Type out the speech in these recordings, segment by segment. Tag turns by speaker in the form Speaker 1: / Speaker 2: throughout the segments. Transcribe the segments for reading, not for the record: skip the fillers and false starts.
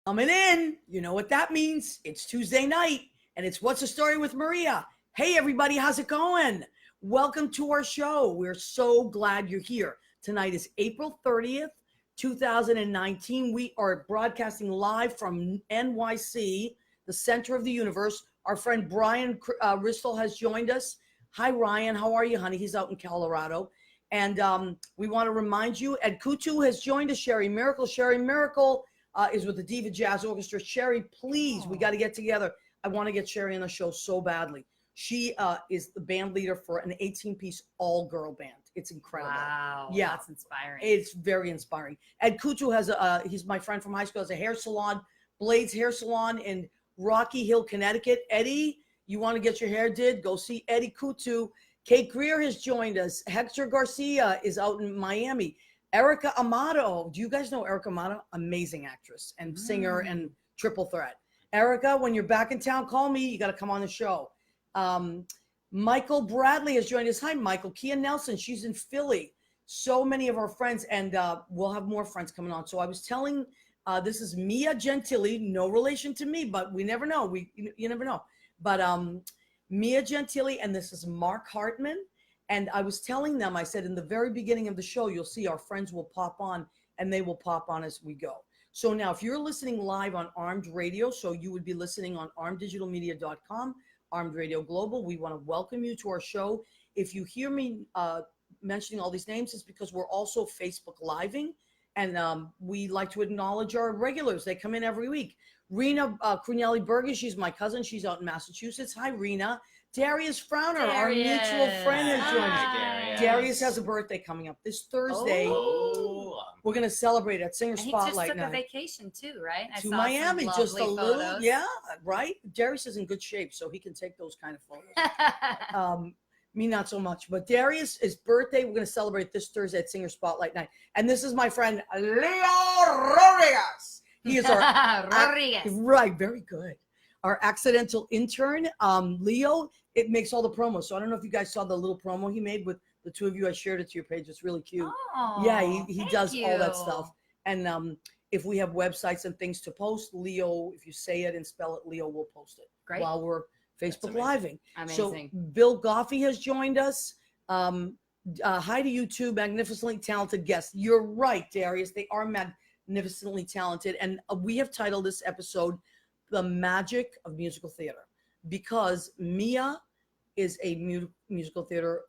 Speaker 1: Coming in, you know what that means. It's Tuesday night, and it's What's the Story with Maria. Hey, everybody, how's it going? Welcome to our show. We're so glad you're here. Tonight is April 30th, 2019. We are broadcasting live from NYC, the center of the universe. Our friend Brian Ristel has joined us. Hi, Ryan. How are you, honey? He's out in Colorado. And we want to remind you, Ed Kutu has joined us. Sherry Miracle. Sherry Miracle is with the Diva Jazz Orchestra. Sherry, please, we got to get together. I want to get Sherry on the show so badly. She is the band leader for an 18-piece all-girl band. It's incredible.
Speaker 2: Wow,
Speaker 1: yeah,
Speaker 2: that's inspiring.
Speaker 1: It's very inspiring. Ed Kutu has he's my friend from high school, has a hair salon, Blades Hair Salon in Rocky Hill, Connecticut. Eddie, you want to get your hair did? Go see Eddie Kutu. Kate Greer has joined us. Hector Garcia is out in Miami. Erica Amato. Do you guys know Erica Amato? Amazing actress and singer and triple threat. Erica, when you're back in town, call me. You got to come on the show. Michael Bradley has joined us. Hi, Michael. Kia Nelson. She's in Philly. So many of our friends, and we'll have more friends coming on. So I was telling, this is Mia Gentili. No relation to me, but we never know. You never know. But Mia Gentili, and this is Mark Hartman. And I was telling them, I said, in the very beginning of the show, you'll see our friends will pop on, and they will pop on as we go. So now, if you're listening live on Armed Radio, so you would be listening on armeddigitalmedia.com, Armed Radio Global, we want to welcome you to our show. If you hear me mentioning all these names, it's because we're also Facebook Living, and we like to acknowledge our regulars. They come in every week. Rena Crunelli Burgess, she's my cousin. She's out in Massachusetts. Hi, Rena. Darius Frowner, our mutual friend, has joined us. Darius has a birthday coming up this Thursday.
Speaker 3: Oh.
Speaker 1: We're going to celebrate at Singer
Speaker 2: And he
Speaker 1: Spotlight
Speaker 2: just took
Speaker 1: night.
Speaker 2: a vacation too, right? I
Speaker 1: To
Speaker 2: saw
Speaker 1: Miami,
Speaker 2: some
Speaker 1: just a
Speaker 2: lovely
Speaker 1: little,
Speaker 2: photos.
Speaker 1: yeah, right? Darius is in good shape, so he can take those kind of photos. Me, not so much. But Darius, his birthday, we're going to celebrate this Thursday at Singer Spotlight night. And this is my friend, Leo Rodriguez. He is our
Speaker 2: Rodriguez.
Speaker 1: Right, very good. Our accidental intern, Leo, it makes all the promos. So I don't know if you guys saw the little promo he made with the two of you. I shared it to your page. It's really cute.
Speaker 2: Oh,
Speaker 1: yeah, he does
Speaker 2: thank
Speaker 1: all that
Speaker 2: you.
Speaker 1: stuff. And if we have websites and things to post, Leo, if you say it and spell it, Leo will post it.
Speaker 2: Great.
Speaker 1: While we're Facebook Living.
Speaker 2: Amazing.
Speaker 1: So Bill Goffey has joined us. Hi to you two, magnificently talented guests. You're right, Darius. They are magnificently talented. And we have titled this episode, The Magic of Musical Theater, because Mia is a musical theater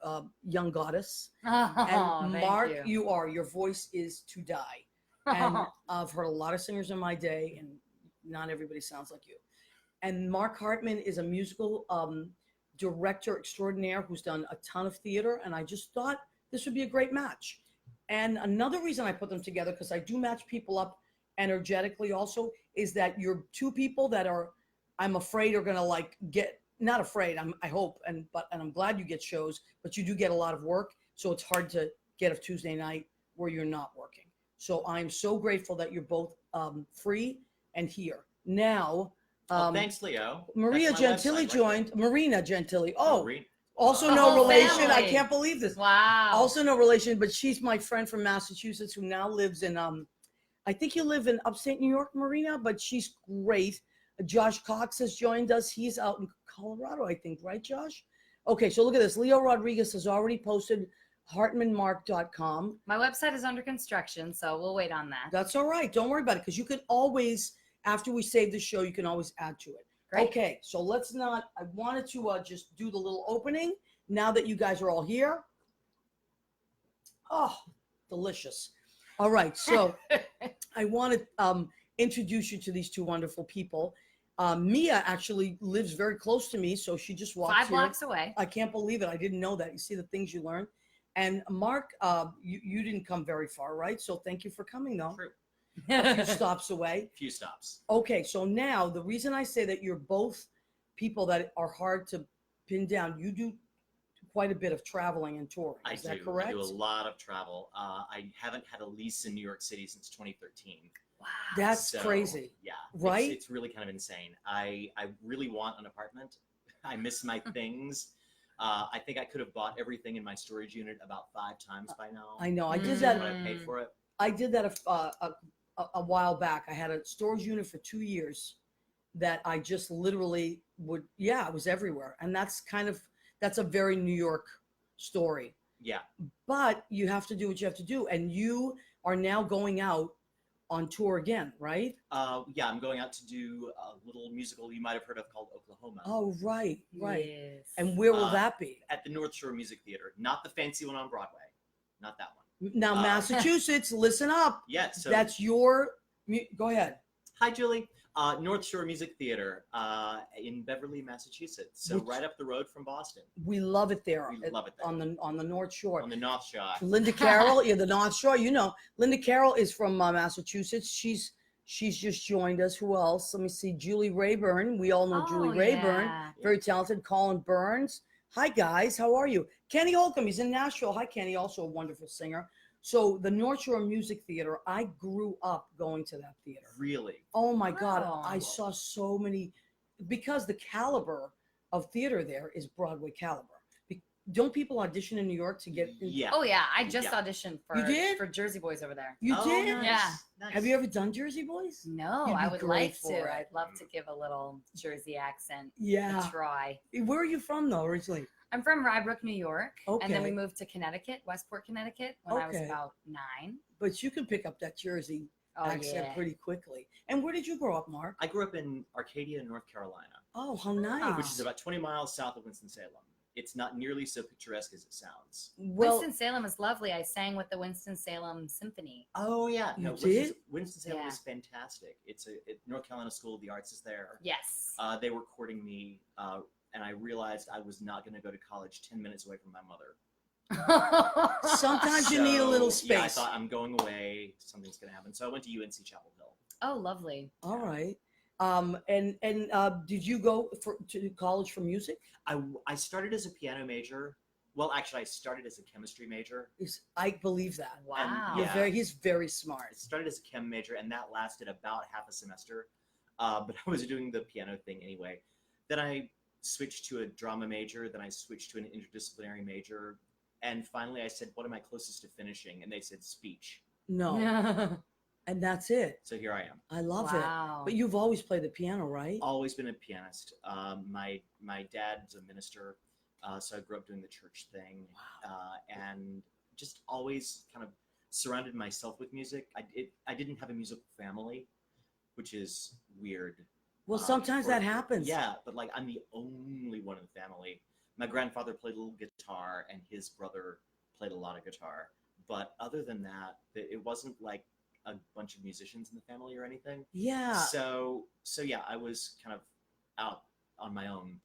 Speaker 1: young goddess. And Mark, your voice is to die. And I've heard a lot of singers in my day, and not everybody sounds like you. And Mark Hartman is a musical director extraordinaire who's done a ton of theater, and I just thought this would be a great match. And another reason I put them together, because I do match people up energetically also, is that you're two people that are, I'm afraid, are going to get, not afraid, I hope, and I'm glad you get shows, but you do get a lot of work, so it's hard to get a Tuesday night where you're not working. So I'm so grateful that you're both free and here. Now,
Speaker 3: thanks, Leo.
Speaker 1: Maria Gentili joined. Marina Gentili. Oh, also
Speaker 2: The
Speaker 1: no
Speaker 2: whole
Speaker 1: relation.
Speaker 2: family.
Speaker 1: I can't believe this.
Speaker 2: Wow.
Speaker 1: Also no relation, but she's my friend from Massachusetts who now lives in, I think you live in upstate New York, Marina, but she's great. Josh Cox has joined us. He's out in Colorado, I think, right, Josh? Okay, so look at this. Leo Rodriguez has already posted hartmanmark.com.
Speaker 2: My website is under construction, so we'll wait on that.
Speaker 1: That's all right. Don't worry about it, because you can always, after we save the show, you can always add to it.
Speaker 2: Great.
Speaker 1: Okay, so let's not, I wanted to just do the little opening now that you guys are all here. Oh, delicious. All right, so I want to introduce you to these two wonderful people. Mia actually lives very close to me, so she just walked
Speaker 2: 5
Speaker 1: here.
Speaker 2: blocks away.
Speaker 1: I can't believe it. I didn't know that. You see the things you learn. And Mark, you didn't come very far, right? So thank you for coming, though.
Speaker 3: True.
Speaker 1: A few stops away.
Speaker 3: Few stops.
Speaker 1: Okay, so now the reason I say that you're both people that are hard to pin down, you do quite a bit of traveling and touring. Is that correct?
Speaker 3: I do a lot of travel. I haven't had a lease in New York City since 2013.
Speaker 2: Wow.
Speaker 1: That's crazy.
Speaker 3: Yeah.
Speaker 1: Right?
Speaker 3: It's really kind of insane. I really want an apartment. I miss my things. I think I could have bought everything in my storage unit about 5 times by now.
Speaker 1: I know. I did that.
Speaker 3: What I paid for it.
Speaker 1: I did that a while back. I had a storage unit for 2 years that I just literally would, yeah, I was everywhere. And that's a very New York story.
Speaker 3: Yeah.
Speaker 1: But you have to do what you have to do. And you are now going out on tour again, right?
Speaker 3: Yeah, I'm going out to do a little musical you might have heard of called Oklahoma.
Speaker 1: Oh, right, right.
Speaker 2: Yes.
Speaker 1: And where will
Speaker 3: Uh,
Speaker 1: that be?
Speaker 3: At the North Shore Music Theater, not the fancy one on Broadway, not that one.
Speaker 1: Now, Massachusetts, listen up.
Speaker 3: Yeah, so
Speaker 1: That's your, go ahead.
Speaker 3: hi, Julie. North Shore Music Theater in Beverly, Massachusetts. So
Speaker 1: Which-
Speaker 3: right up the road from Boston.
Speaker 1: We love it there.
Speaker 3: We love it there.
Speaker 1: On the North Shore.
Speaker 3: On the North Shore.
Speaker 1: Linda Carroll, yeah, the North Shore. You know, Linda Carroll is from Massachusetts. She's just joined us. Who else? Let me see. Julie Rayburn. We all know Julie Rayburn.
Speaker 2: Yeah.
Speaker 1: Very talented. Colin Burns. Hi guys, how are you? Kenny Holcomb. He's in Nashville. Hi Kenny, also a wonderful singer. So the North Shore Music Theater. I grew up going to that theater.
Speaker 3: Really?
Speaker 1: Oh my God,
Speaker 2: Wow.
Speaker 1: I saw so many, because the caliber of theater there is Broadway caliber. Don't people audition in New York to get in?
Speaker 3: Yeah.
Speaker 2: Oh yeah, I just
Speaker 3: Yeah.
Speaker 2: auditioned for
Speaker 1: You did?
Speaker 2: for Jersey Boys over there.
Speaker 1: You
Speaker 3: Oh,
Speaker 1: did?
Speaker 3: nice,
Speaker 2: Yeah.
Speaker 3: nice.
Speaker 1: Have you ever done Jersey Boys?
Speaker 2: No,
Speaker 1: You'd
Speaker 2: I
Speaker 1: be
Speaker 2: would
Speaker 1: great
Speaker 2: like
Speaker 1: for
Speaker 2: to.
Speaker 1: it.
Speaker 2: I'd love to give a little Jersey accent
Speaker 1: Yeah.
Speaker 2: a try.
Speaker 1: Where are you from though, originally?
Speaker 2: I'm from Rybrook, New York, and then we
Speaker 1: Okay.
Speaker 2: moved to Connecticut, Westport, Connecticut, when I was
Speaker 1: Okay.
Speaker 2: about 9.
Speaker 1: But you can pick up that Jersey
Speaker 2: Oh
Speaker 1: accent
Speaker 2: yeah.
Speaker 1: pretty quickly. And where did you grow up, Mark?
Speaker 3: I grew up in Arcadia, North Carolina,
Speaker 1: Oh, how nice.
Speaker 3: which is about 20 miles south of Winston-Salem. It's not nearly so picturesque as it sounds.
Speaker 1: Well,
Speaker 2: Winston-Salem is lovely. I sang with the Winston-Salem Symphony.
Speaker 3: Oh yeah,
Speaker 1: You
Speaker 3: no,
Speaker 1: did?
Speaker 3: Winston-Salem
Speaker 2: Yeah.
Speaker 3: is fantastic. It's North Carolina School of the Arts is there.
Speaker 2: Yes.
Speaker 3: They were courting me, and I realized I was not going to go to college 10 minutes away from my mother.
Speaker 1: sometimes you need a little
Speaker 3: So, yeah, I
Speaker 1: space.
Speaker 3: thought I'm going away. Something's going to happen. So I went to UNC Chapel Hill.
Speaker 2: Oh, lovely.
Speaker 1: All right. And did you go to college for music?
Speaker 3: I started as a piano major. Well, actually, I started as a chemistry major.
Speaker 1: I believe that.
Speaker 2: Wow.
Speaker 3: yeah.
Speaker 1: He's very
Speaker 3: I
Speaker 1: smart.
Speaker 3: started as a chem major, and that lasted about half a semester. But I was doing the piano thing anyway. Then I switched to a drama major. Then I switched to an interdisciplinary major. And finally, I said, what am I closest to finishing? And they said speech.
Speaker 1: No, and that's it.
Speaker 3: So here I am.
Speaker 1: I love it.
Speaker 2: Wow.
Speaker 1: But you've always played the piano, right?
Speaker 3: Always been a pianist. My dad's a minister, so I grew up doing the church thing, and just always kind of surrounded myself with music. I didn't have a musical family, which is weird.
Speaker 1: Well, sometimes that
Speaker 3: for-
Speaker 1: happens.
Speaker 3: Yeah, but like I'm the only one in the family. My grandfather played a little guitar, and his brother played a lot of guitar. But other than that, it wasn't like a bunch of musicians in the family or anything.
Speaker 1: Yeah.
Speaker 3: So yeah, I was kind of out on my own.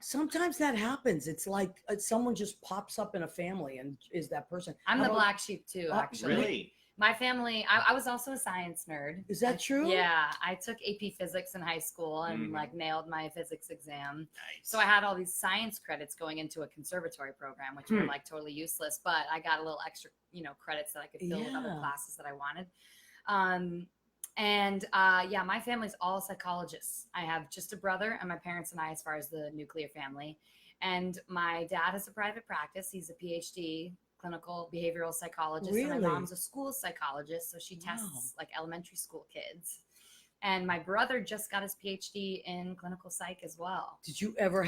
Speaker 1: Sometimes that happens. It's like someone just pops up in a family and is that person.
Speaker 2: I'm
Speaker 1: How
Speaker 2: the
Speaker 1: about-
Speaker 2: black sheep too, actually.
Speaker 3: Really?
Speaker 2: My family, I was also a science nerd.
Speaker 1: Is that true?
Speaker 2: Yeah, I took AP Physics in high school and
Speaker 3: Mhm.
Speaker 2: like nailed my physics exam.
Speaker 3: Nice.
Speaker 2: So I had all these science credits going into a conservatory program, which were like totally useless, but I got a little extra, credits that I could fill with other
Speaker 1: Yeah.
Speaker 2: classes that I wanted. Yeah, my family's all psychologists. I have just a brother and my parents and I, as far as the nuclear family. And my dad has a private practice. He's a PhD clinical behavioral psychologist. And my
Speaker 1: Really?
Speaker 2: mom's a school psychologist, so she tests
Speaker 1: Wow.
Speaker 2: like elementary school kids. And my brother just got his PhD in clinical psych as well.
Speaker 1: Did you ever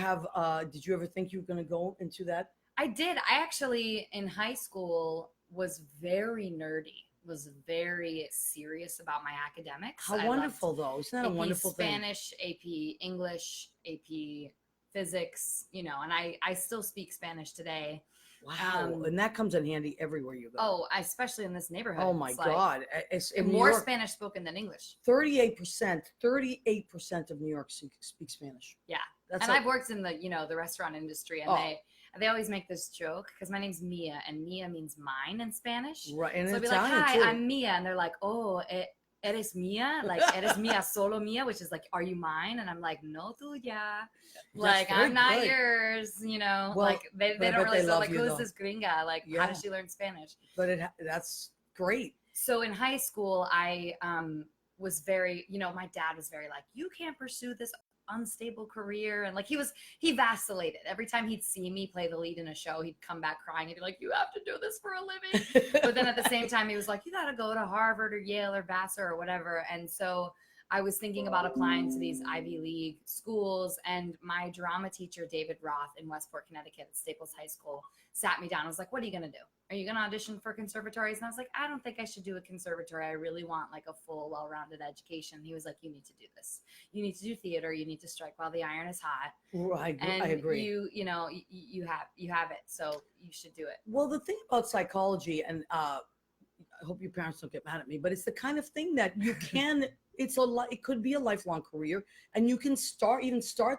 Speaker 1: think you were going to go into that?
Speaker 2: I did. I actually, in high school, was very nerdy, was very serious about my academics.
Speaker 1: How
Speaker 2: I loved
Speaker 1: wonderful though. Isn't that a
Speaker 2: AP
Speaker 1: wonderful thing?
Speaker 2: Spanish, AP English, AP Physics, and I still speak Spanish today.
Speaker 1: Wow. And that comes in handy everywhere you go.
Speaker 2: Oh, especially in this neighborhood.
Speaker 1: Oh my
Speaker 2: It's like
Speaker 1: God. It's in New
Speaker 2: more
Speaker 1: York,
Speaker 2: Spanish spoken than English.
Speaker 1: 38% of New York speak Spanish.
Speaker 2: Yeah.
Speaker 1: That's
Speaker 2: And
Speaker 1: like,
Speaker 2: I've worked in the, the restaurant industry, and
Speaker 1: Oh.
Speaker 2: they always make this joke because my name's Mia, and Mia means mine in Spanish.
Speaker 1: right. And
Speaker 2: So I'd be
Speaker 1: Italian
Speaker 2: like, hi,
Speaker 1: too.
Speaker 2: I'm Mia. And they're like, oh, eres mia? Like, eres mia, solo mia, which is like, are you mine? And I'm like, no tuya. Like,
Speaker 1: very
Speaker 2: I'm not
Speaker 1: good.
Speaker 2: yours,
Speaker 1: Well,
Speaker 2: like, they
Speaker 1: but I
Speaker 2: don't
Speaker 1: bet
Speaker 2: really
Speaker 1: they
Speaker 2: say,
Speaker 1: love
Speaker 2: like,
Speaker 1: you,
Speaker 2: who's
Speaker 1: though.
Speaker 2: this gringa? Like,
Speaker 1: Yeah.
Speaker 2: how does she learn Spanish?
Speaker 1: But that's great.
Speaker 2: So in high school, I was very, my dad was very like, you can't pursue this unstable career. And like he vacillated. Every time he'd see me play the lead in a show, he'd come back crying. He'd be like, you have to do this for a living. But then at the same time, he was like, you got to go to Harvard or Yale or Vassar or whatever. And so I was thinking about applying to these Ivy League schools, and my drama teacher, David Roth in Westport, Connecticut at Staples High School, sat me down. I was like, what are you going to do? Are you going to audition for conservatories? And I was like, I don't think I should do a conservatory. I really want like a full, well-rounded education. He was like, you need to do this. You need to do theater. You need to strike while the iron is hot.
Speaker 1: Right,
Speaker 2: And
Speaker 1: I agree.
Speaker 2: you know, you have it. So you should do it.
Speaker 1: Well, the thing about psychology, and I hope your parents don't get mad at me, but it's the kind of thing that you can, it could be a lifelong career, and you can start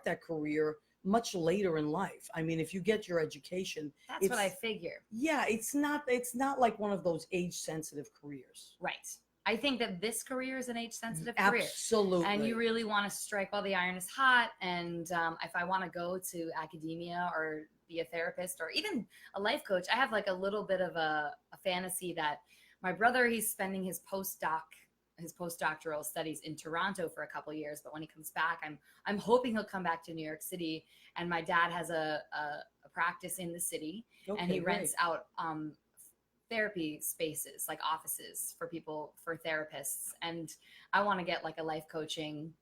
Speaker 1: that career much later in life. I mean, if you get your education,
Speaker 2: That's what I figure.
Speaker 1: Yeah, it's not like one of those age sensitive careers.
Speaker 2: Right. I think that this career is an age sensitive career.
Speaker 1: Absolutely.
Speaker 2: And you really want to strike while the iron is hot. And if I want to go to academia or be a therapist or even a life coach, I have like a little bit of a fantasy that my brother, he's spending his postdoctoral studies in Toronto for a couple of years. But when he comes back, I'm hoping he'll come back to New York City. And my dad has a practice in the city, and he rents out therapy spaces, like offices for people, for therapists. And I want to get like a life coaching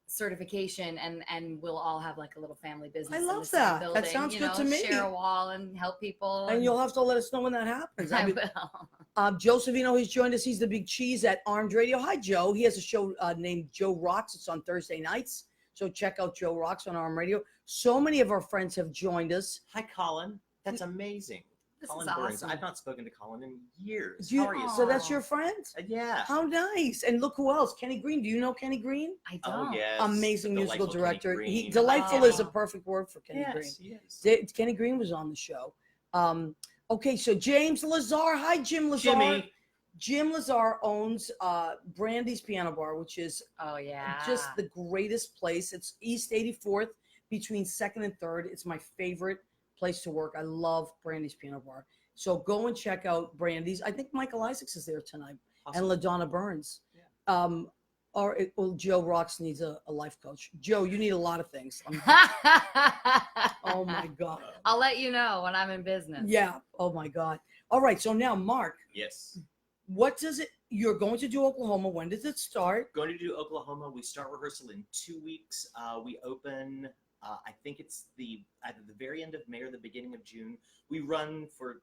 Speaker 2: certification, and we'll all have like a little family business.
Speaker 1: I
Speaker 2: in
Speaker 1: love
Speaker 2: the same
Speaker 1: that.
Speaker 2: building,
Speaker 1: That sounds good to me.
Speaker 2: Share a wall and help people.
Speaker 1: And you'll have to let us know when that happens.
Speaker 2: I will.
Speaker 1: Joe Savino, he's joined us. He's the big cheese at Armed Radio. Hi, Joe. He has a show named Joe Rocks. It's on Thursday nights. So check out Joe Rocks on Armed Radio. So many of our friends have joined us.
Speaker 3: Hi, Colin. That's amazing.
Speaker 2: This
Speaker 3: Colin
Speaker 2: is
Speaker 3: Burns.
Speaker 2: awesome.
Speaker 3: I've not spoken to Colin in years.
Speaker 1: You-
Speaker 3: How are you?
Speaker 1: so that's your friend?
Speaker 3: Yeah.
Speaker 1: How nice. And look who else. Kenny Green. Do you know Kenny Green?
Speaker 2: I don't.
Speaker 3: Oh, yes.
Speaker 1: Amazing
Speaker 3: The
Speaker 1: musical
Speaker 3: delightful
Speaker 1: director.
Speaker 3: Kenny Green.
Speaker 1: Delightful
Speaker 2: Oh.
Speaker 1: is a perfect word for Kenny Green.
Speaker 3: Yes, he is.
Speaker 1: Kenny Green was on the show. Okay, so James Lazar. Hi, Jim Lazar.
Speaker 3: Jimmy.
Speaker 1: Jim Lazar owns Brandy's Piano Bar, which is
Speaker 2: Oh yeah.
Speaker 1: just the greatest place. It's East 84th between 2nd and 3rd. It's my favorite place to work. I love Brandy's Piano Bar. So go and check out Brandy's. I think Michael Isaacs is there tonight,
Speaker 3: Awesome.
Speaker 1: and LaDonna Burns.
Speaker 3: Yeah.
Speaker 1: Well, Joe Rocks needs a life coach. Joe, you need a lot of things. Oh my God.
Speaker 2: I'll let you know when I'm in business.
Speaker 1: Yeah. Oh my God. All right. So now, Mark,
Speaker 3: Yes.
Speaker 1: what does it? You're going to do Oklahoma. When does it start?
Speaker 3: Going to do Oklahoma. We start rehearsal in 2 weeks. We open. I think it's either the very end of May or the beginning of June. We run for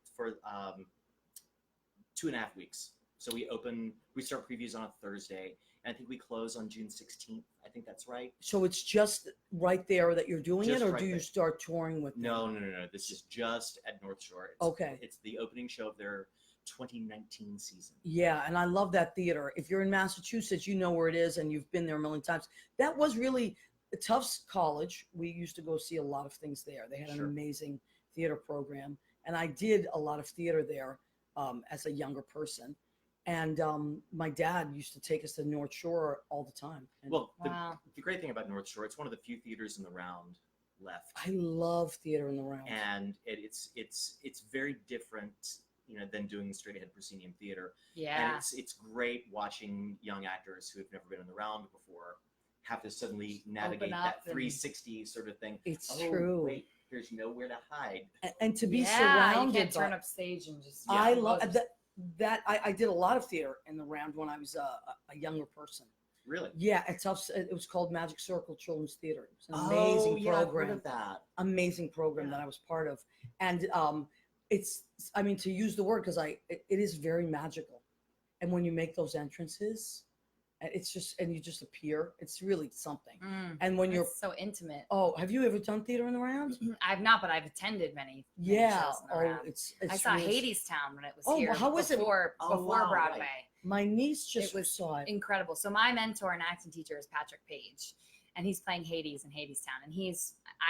Speaker 3: 2.5 weeks. So we start previews on a Thursday, and I think we close on June 16th. I think that's right.
Speaker 1: So it's just right there that you're doing
Speaker 3: Just
Speaker 1: it, or
Speaker 3: right
Speaker 1: do you
Speaker 3: there.
Speaker 1: start touring with?
Speaker 3: No. This is just at North Shore.
Speaker 1: Okay.
Speaker 3: It's the opening show of their 2019 season.
Speaker 1: Yeah, and I love that theater. If you're in Massachusetts, you know where it is, and you've been there a million times. That was really Tufts College. We used to go see a lot of things there. They had an
Speaker 3: Sure.
Speaker 1: amazing theater program, and I did a lot of theater there as a younger person. And my dad used to take us to North Shore all the time. And
Speaker 3: Well,
Speaker 2: Wow.
Speaker 3: the great thing about North Shore, it's one of the few theaters in the round left.
Speaker 1: I love theater in the round.
Speaker 3: And it's very different, than doing straight ahead proscenium theater.
Speaker 2: Yeah.
Speaker 3: And it's great watching young actors who have never been in the round before have to suddenly navigate
Speaker 2: up
Speaker 3: that
Speaker 2: and-
Speaker 3: 360 sort of thing.
Speaker 1: It's
Speaker 3: Oh,
Speaker 1: true.
Speaker 3: wait, there's nowhere to hide.
Speaker 1: And to be
Speaker 2: yeah,
Speaker 1: surrounded
Speaker 2: you can't turn
Speaker 1: by,
Speaker 2: up stage and just.
Speaker 1: I
Speaker 2: go
Speaker 1: love
Speaker 2: just-
Speaker 1: that. I did a lot of theater in the round when I was a younger person.
Speaker 3: Really?
Speaker 1: Yeah, it was called Magic Circle Children's Theater. It was an amazing
Speaker 3: yeah, I've heard
Speaker 1: program.
Speaker 3: of that.
Speaker 1: Amazing program that I was part of. And to use the word, because it is very magical. And when you make those entrances, and you just appear, it's really something.
Speaker 2: Mm,
Speaker 1: And when you're,
Speaker 2: it's so intimate.
Speaker 1: have you ever done theater in the round?
Speaker 2: I've not, but I've attended many
Speaker 1: Yeah.
Speaker 2: shows in the round.
Speaker 1: It's
Speaker 2: I saw
Speaker 1: really-
Speaker 2: Hades Town when it was
Speaker 1: Oh,
Speaker 2: here.
Speaker 1: how was it?
Speaker 2: before
Speaker 3: Oh,
Speaker 2: before
Speaker 3: wow,
Speaker 2: Broadway.
Speaker 3: right.
Speaker 1: My niece just
Speaker 2: It was
Speaker 1: saw it.
Speaker 2: Incredible. So my mentor and acting teacher is Patrick Page, and he's playing Hades in Hades Town. And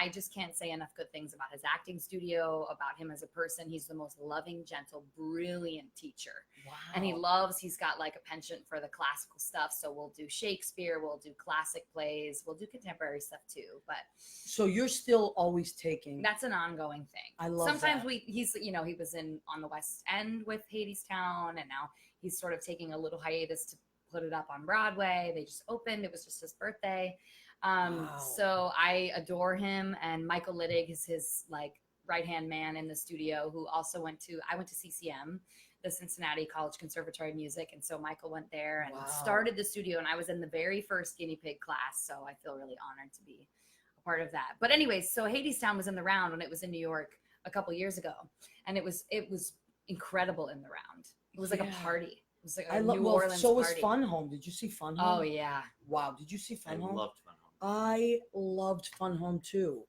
Speaker 2: I just can't say enough good things about his acting studio, about him as a person. He's the most loving, gentle, brilliant teacher.
Speaker 1: Wow.
Speaker 2: And he's got like a penchant for the classical stuff. So we'll do Shakespeare, we'll do classic plays, we'll do contemporary stuff too. But
Speaker 1: So you're still always taking.
Speaker 2: that's an ongoing thing.
Speaker 1: I love
Speaker 2: Sometimes
Speaker 1: that.
Speaker 2: he was on the West End with Hades Town, and now he's sort of taking a little hiatus to put it up on Broadway. They just opened. It was just his birthday.
Speaker 1: Wow.
Speaker 2: So I adore him, and Michael Littig is his like right-hand man in the studio, who also I went to CCM, the Cincinnati College Conservatory of Music, and so Michael went there and
Speaker 1: Wow.
Speaker 2: started the studio, and I was in the very first guinea pig class, so I feel really honored to be a part of that. But anyways, so Hadestown was in the round when it was in New York a couple years ago, and it was incredible in the round. It was like
Speaker 1: Yeah.
Speaker 2: a party. It was like a
Speaker 1: I love.
Speaker 2: New
Speaker 1: Well,
Speaker 2: Orleans
Speaker 1: so was
Speaker 2: party.
Speaker 1: Fun Home. Did you see Fun
Speaker 2: Oh
Speaker 1: Home?
Speaker 2: yeah.
Speaker 1: Wow. Did you see
Speaker 3: I
Speaker 1: Fun Home?
Speaker 3: loved Fun Home.
Speaker 1: I loved Fun Home too.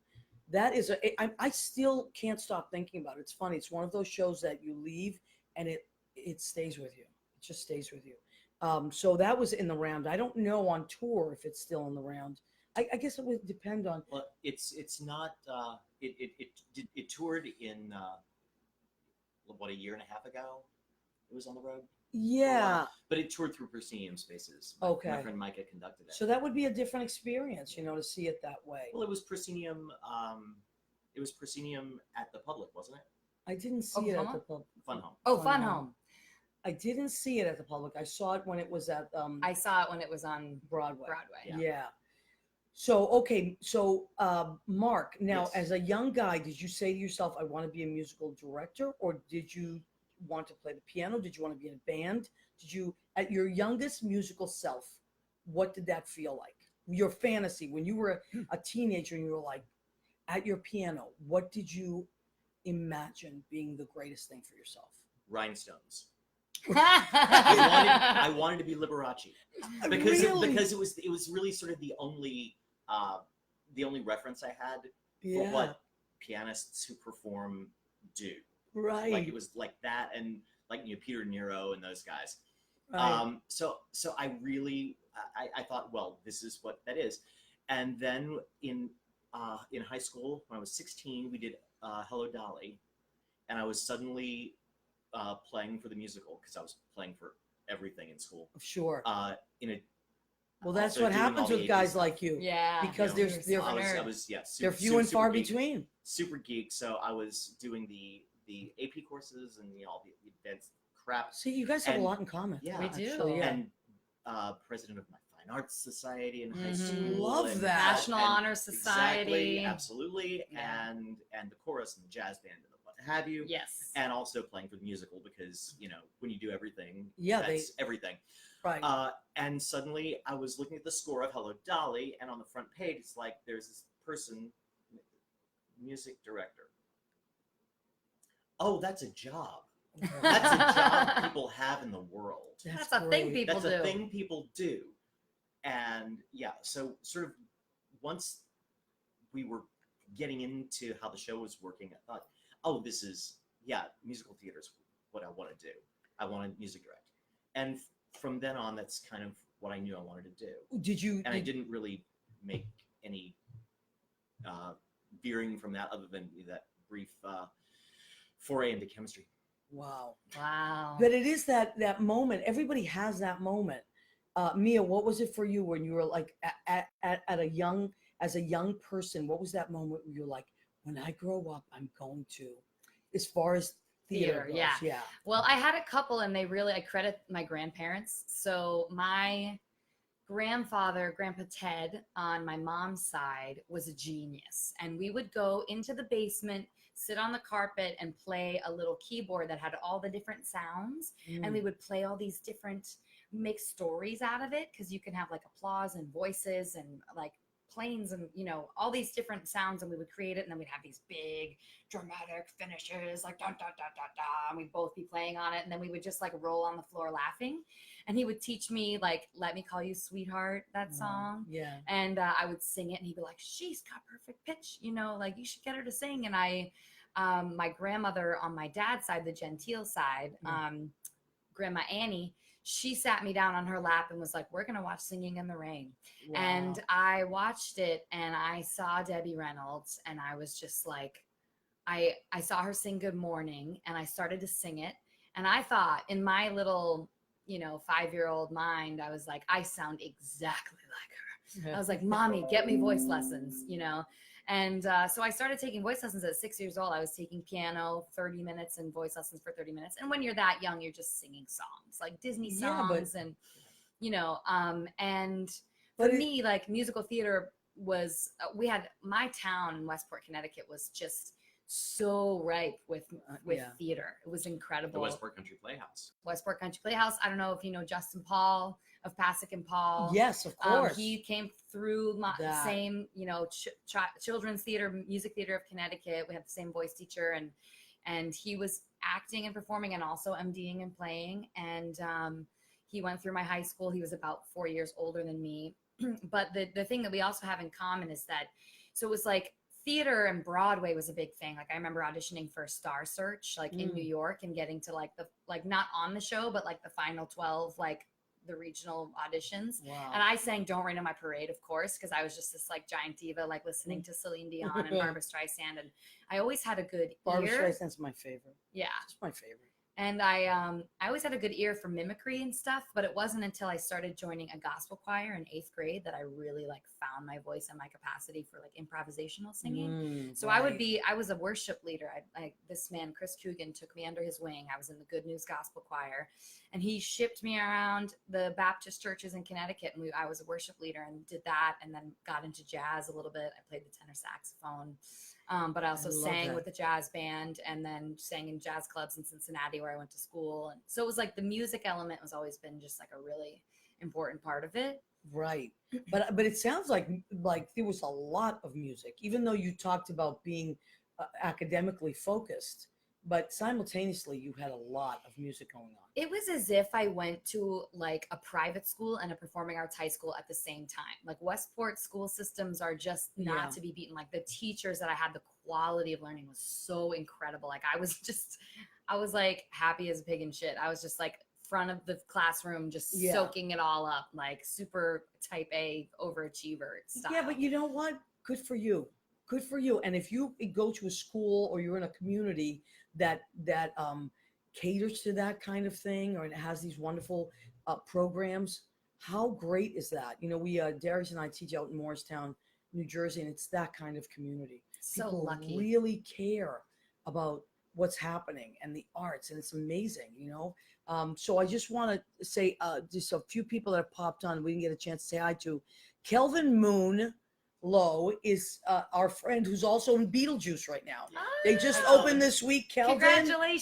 Speaker 1: That is I still can't stop thinking about it. It's funny. It's one of those shows that you leave and it stays with you. It just stays with you. So that was in the round. I don't know on tour if it's still in the round. I guess it would depend on.
Speaker 3: Well, it's not. It toured in what, a year and a half ago. It was on the road.
Speaker 1: Yeah.
Speaker 3: But it toured through Proscenium Spaces.
Speaker 1: Okay.
Speaker 3: My friend Micah conducted it.
Speaker 1: So that would be a different experience, to see it that way.
Speaker 3: Well, it was Proscenium. It was Proscenium at the Public, wasn't it?
Speaker 1: I didn't see it at
Speaker 2: Oklahoma?
Speaker 1: the public.
Speaker 3: Fun Home.
Speaker 2: Oh,
Speaker 1: Fun
Speaker 2: Fun
Speaker 1: Home.
Speaker 2: Home.
Speaker 1: I didn't see it at the public. I saw it when it was at
Speaker 2: I saw it when it was on
Speaker 1: Broadway.
Speaker 2: Broadway.
Speaker 1: Yeah. So okay, so Mark, now
Speaker 3: Yes.
Speaker 1: as a young guy, did you say to yourself, "I want to be a musical director," or did you want to play the piano? Did you want to be in a band? Did you, at your youngest musical self, what did that feel like? Your fantasy when you were a teenager and you were like at your piano, what did you imagine being the greatest thing for yourself?
Speaker 3: Rhinestones.
Speaker 2: I
Speaker 3: I wanted to be Liberace because
Speaker 1: Really?
Speaker 3: because it was really sort of the only reference I had for what pianists who perform do.
Speaker 1: Right.
Speaker 3: Like it was like that, and like Peter Nero and those guys.
Speaker 1: Right.
Speaker 3: So I really I thought, well, this is what that is. And then in high school when I was 16, we did Hello Dolly, and I was suddenly playing for the musical because I was playing for everything in school.
Speaker 1: Sure.
Speaker 3: In a
Speaker 1: Well, that's
Speaker 3: also
Speaker 1: what
Speaker 3: doing all
Speaker 1: happens
Speaker 3: the
Speaker 1: with
Speaker 3: AP
Speaker 1: guys
Speaker 3: stuff.
Speaker 1: like you.
Speaker 2: Yeah.
Speaker 1: Because
Speaker 3: You know,
Speaker 1: they're
Speaker 3: I was
Speaker 1: they're
Speaker 3: super,
Speaker 1: few and
Speaker 3: super
Speaker 1: far
Speaker 3: geek,
Speaker 1: between.
Speaker 3: super geek. So I was doing the AP courses and all the advanced crap.
Speaker 1: See, you guys have a
Speaker 3: And-
Speaker 1: lot in common.
Speaker 3: Yeah,
Speaker 2: We do.
Speaker 1: actually, yeah.
Speaker 3: And president of my fine arts society in high
Speaker 2: Mhm.
Speaker 3: school.
Speaker 1: Love
Speaker 3: and-
Speaker 1: that.
Speaker 2: National
Speaker 3: and-
Speaker 2: Honor Society.
Speaker 3: Exactly, absolutely,
Speaker 2: Yeah.
Speaker 3: and the chorus and the jazz band and the what have you.
Speaker 2: Yes.
Speaker 3: And also playing for the musical because when you do everything,
Speaker 1: Yeah,
Speaker 3: that's everything.
Speaker 1: Right.
Speaker 3: And suddenly I was looking at the score of Hello Dolly, and on the front page it's like there's this person, music director. Oh, that's a job. That's a job people have in the world.
Speaker 2: That's a thing
Speaker 1: great.
Speaker 2: people
Speaker 3: That's
Speaker 2: do.
Speaker 3: a thing people do. And yeah, so sort of once we were getting into how the show was working, I thought, oh, this is, musical theater is what I want to do. I want to music direct. And from then on, that's kind of what I knew I wanted to do.
Speaker 1: Did you?
Speaker 3: And I didn't really make any veering from that other than that brief foray into chemistry.
Speaker 1: Wow.
Speaker 2: Wow.
Speaker 1: But it is that moment. Everybody has that moment. Mia, what was it for you when you were like as a young person? What was that moment where you're like, when I grow up, I'm going to, as far as theater goes,
Speaker 2: yeah.
Speaker 1: yeah.
Speaker 2: Well, I had a couple, and I credit my grandparents. So my grandfather, Grandpa Ted, on my mom's side, was a genius. And we would go into the basement, sit on the carpet, and play a little keyboard that had all the different sounds. And we would play all these different, make stories out of it, because you can have like applause and voices and like planes and all these different sounds, and we would create it, and then we'd have these big dramatic finishes like da da da da da, and we'd both be playing on it, and then we would just like roll on the floor laughing, and he would teach me like Let Me Call You Sweetheart, that song.
Speaker 1: Yeah.
Speaker 2: And I would sing it, and he'd be like, she's got perfect pitch, like you should get her to sing. And I my grandmother on my dad's side, the Gentile side, Grandma Annie, she sat me down on her lap and was like, we're going to watch Singing in the Rain.
Speaker 1: Wow.
Speaker 2: And I watched it, and I saw Debbie Reynolds, and I was just like, I saw her sing Good Morning, and I started to sing it. And I thought in my little, 5-year-old mind, I was like, I sound exactly like her. I was like, Mommy, get me voice lessons, And so I started taking voice lessons at 6 years old. I was taking piano 30 minutes and voice lessons for 30 minutes. And when you're that young, you're just singing songs, like Disney songs. And, and for
Speaker 1: But it-
Speaker 2: me, like musical theater was, we had my town in Westport, Connecticut was just so ripe with
Speaker 1: yeah.
Speaker 2: theater. It was
Speaker 3: The
Speaker 2: incredible.
Speaker 3: Westport Country Playhouse.
Speaker 2: Westport Country Playhouse. I don't know if you know Justin Paul of Pasek and Paul.
Speaker 1: Yes, of course.
Speaker 2: He came through my
Speaker 1: That.
Speaker 2: same, children's theater, music theater of Connecticut. We had the same voice teacher, and he was acting and performing, and also MDing and playing. And he went through my high school. He was about 4 years older than me. But the thing that we also have in common is that, so it was like theater and Broadway was a big thing. Like I remember auditioning for Star Search, like in New York, and getting to like not on the show, but like the final 12, like the regional auditions.
Speaker 1: Wow.
Speaker 2: And I sang Don't Rain on My Parade, of course, because I was just this like giant diva, like listening to Celine Dion and Barbara Streisand. And I always had a good
Speaker 1: Barbara
Speaker 2: ear.
Speaker 1: Streisand's my favorite.
Speaker 2: Yeah.
Speaker 1: It's my favorite.
Speaker 2: And I always had a good ear for mimicry and stuff, but it wasn't until I started joining a gospel choir in 8th grade that I really like found my voice and my capacity for like improvisational singing. So I was a worship leader. This man, Chris Coogan, took me under his wing. I was in the Good News Gospel Choir, and he shipped me around the Baptist churches in Connecticut. And I was a worship leader and did that, and then got into jazz a little bit. I played the tenor saxophone. But I also sang with the jazz band, and then sang in jazz clubs in Cincinnati where I went to school. And so it was like the music element has always been just like a really important part of it.
Speaker 1: Right. But it sounds like there was a lot of music, even though you talked about being academically focused, but simultaneously you had a lot of music going on.
Speaker 2: It was as if I went to like a private school and a performing arts high school at the same time. Like Westport school systems are just not to be beaten. Like the teachers that I had, the quality of learning was so incredible. Like I was like happy as a pig in shit. I was just like front of the classroom, just soaking it all up, like super type A overachiever style.
Speaker 1: Yeah, but you know what? Good for you. Good for you. And if you go to a school or you're in a community that caters to that kind of thing, or it has these wonderful programs, how great is that? You know, we Darius and I teach out in Morristown, New Jersey, and it's that kind of community.
Speaker 2: So
Speaker 1: People
Speaker 2: lucky.
Speaker 1: really care about what's happening and the arts, and it's amazing, you know. So I just want to say just a few people that have popped on we didn't get a chance to say hi to. Kelvin Moon Lowe is our friend who's also in Beetlejuice right now. They just opened this week. Kelvin,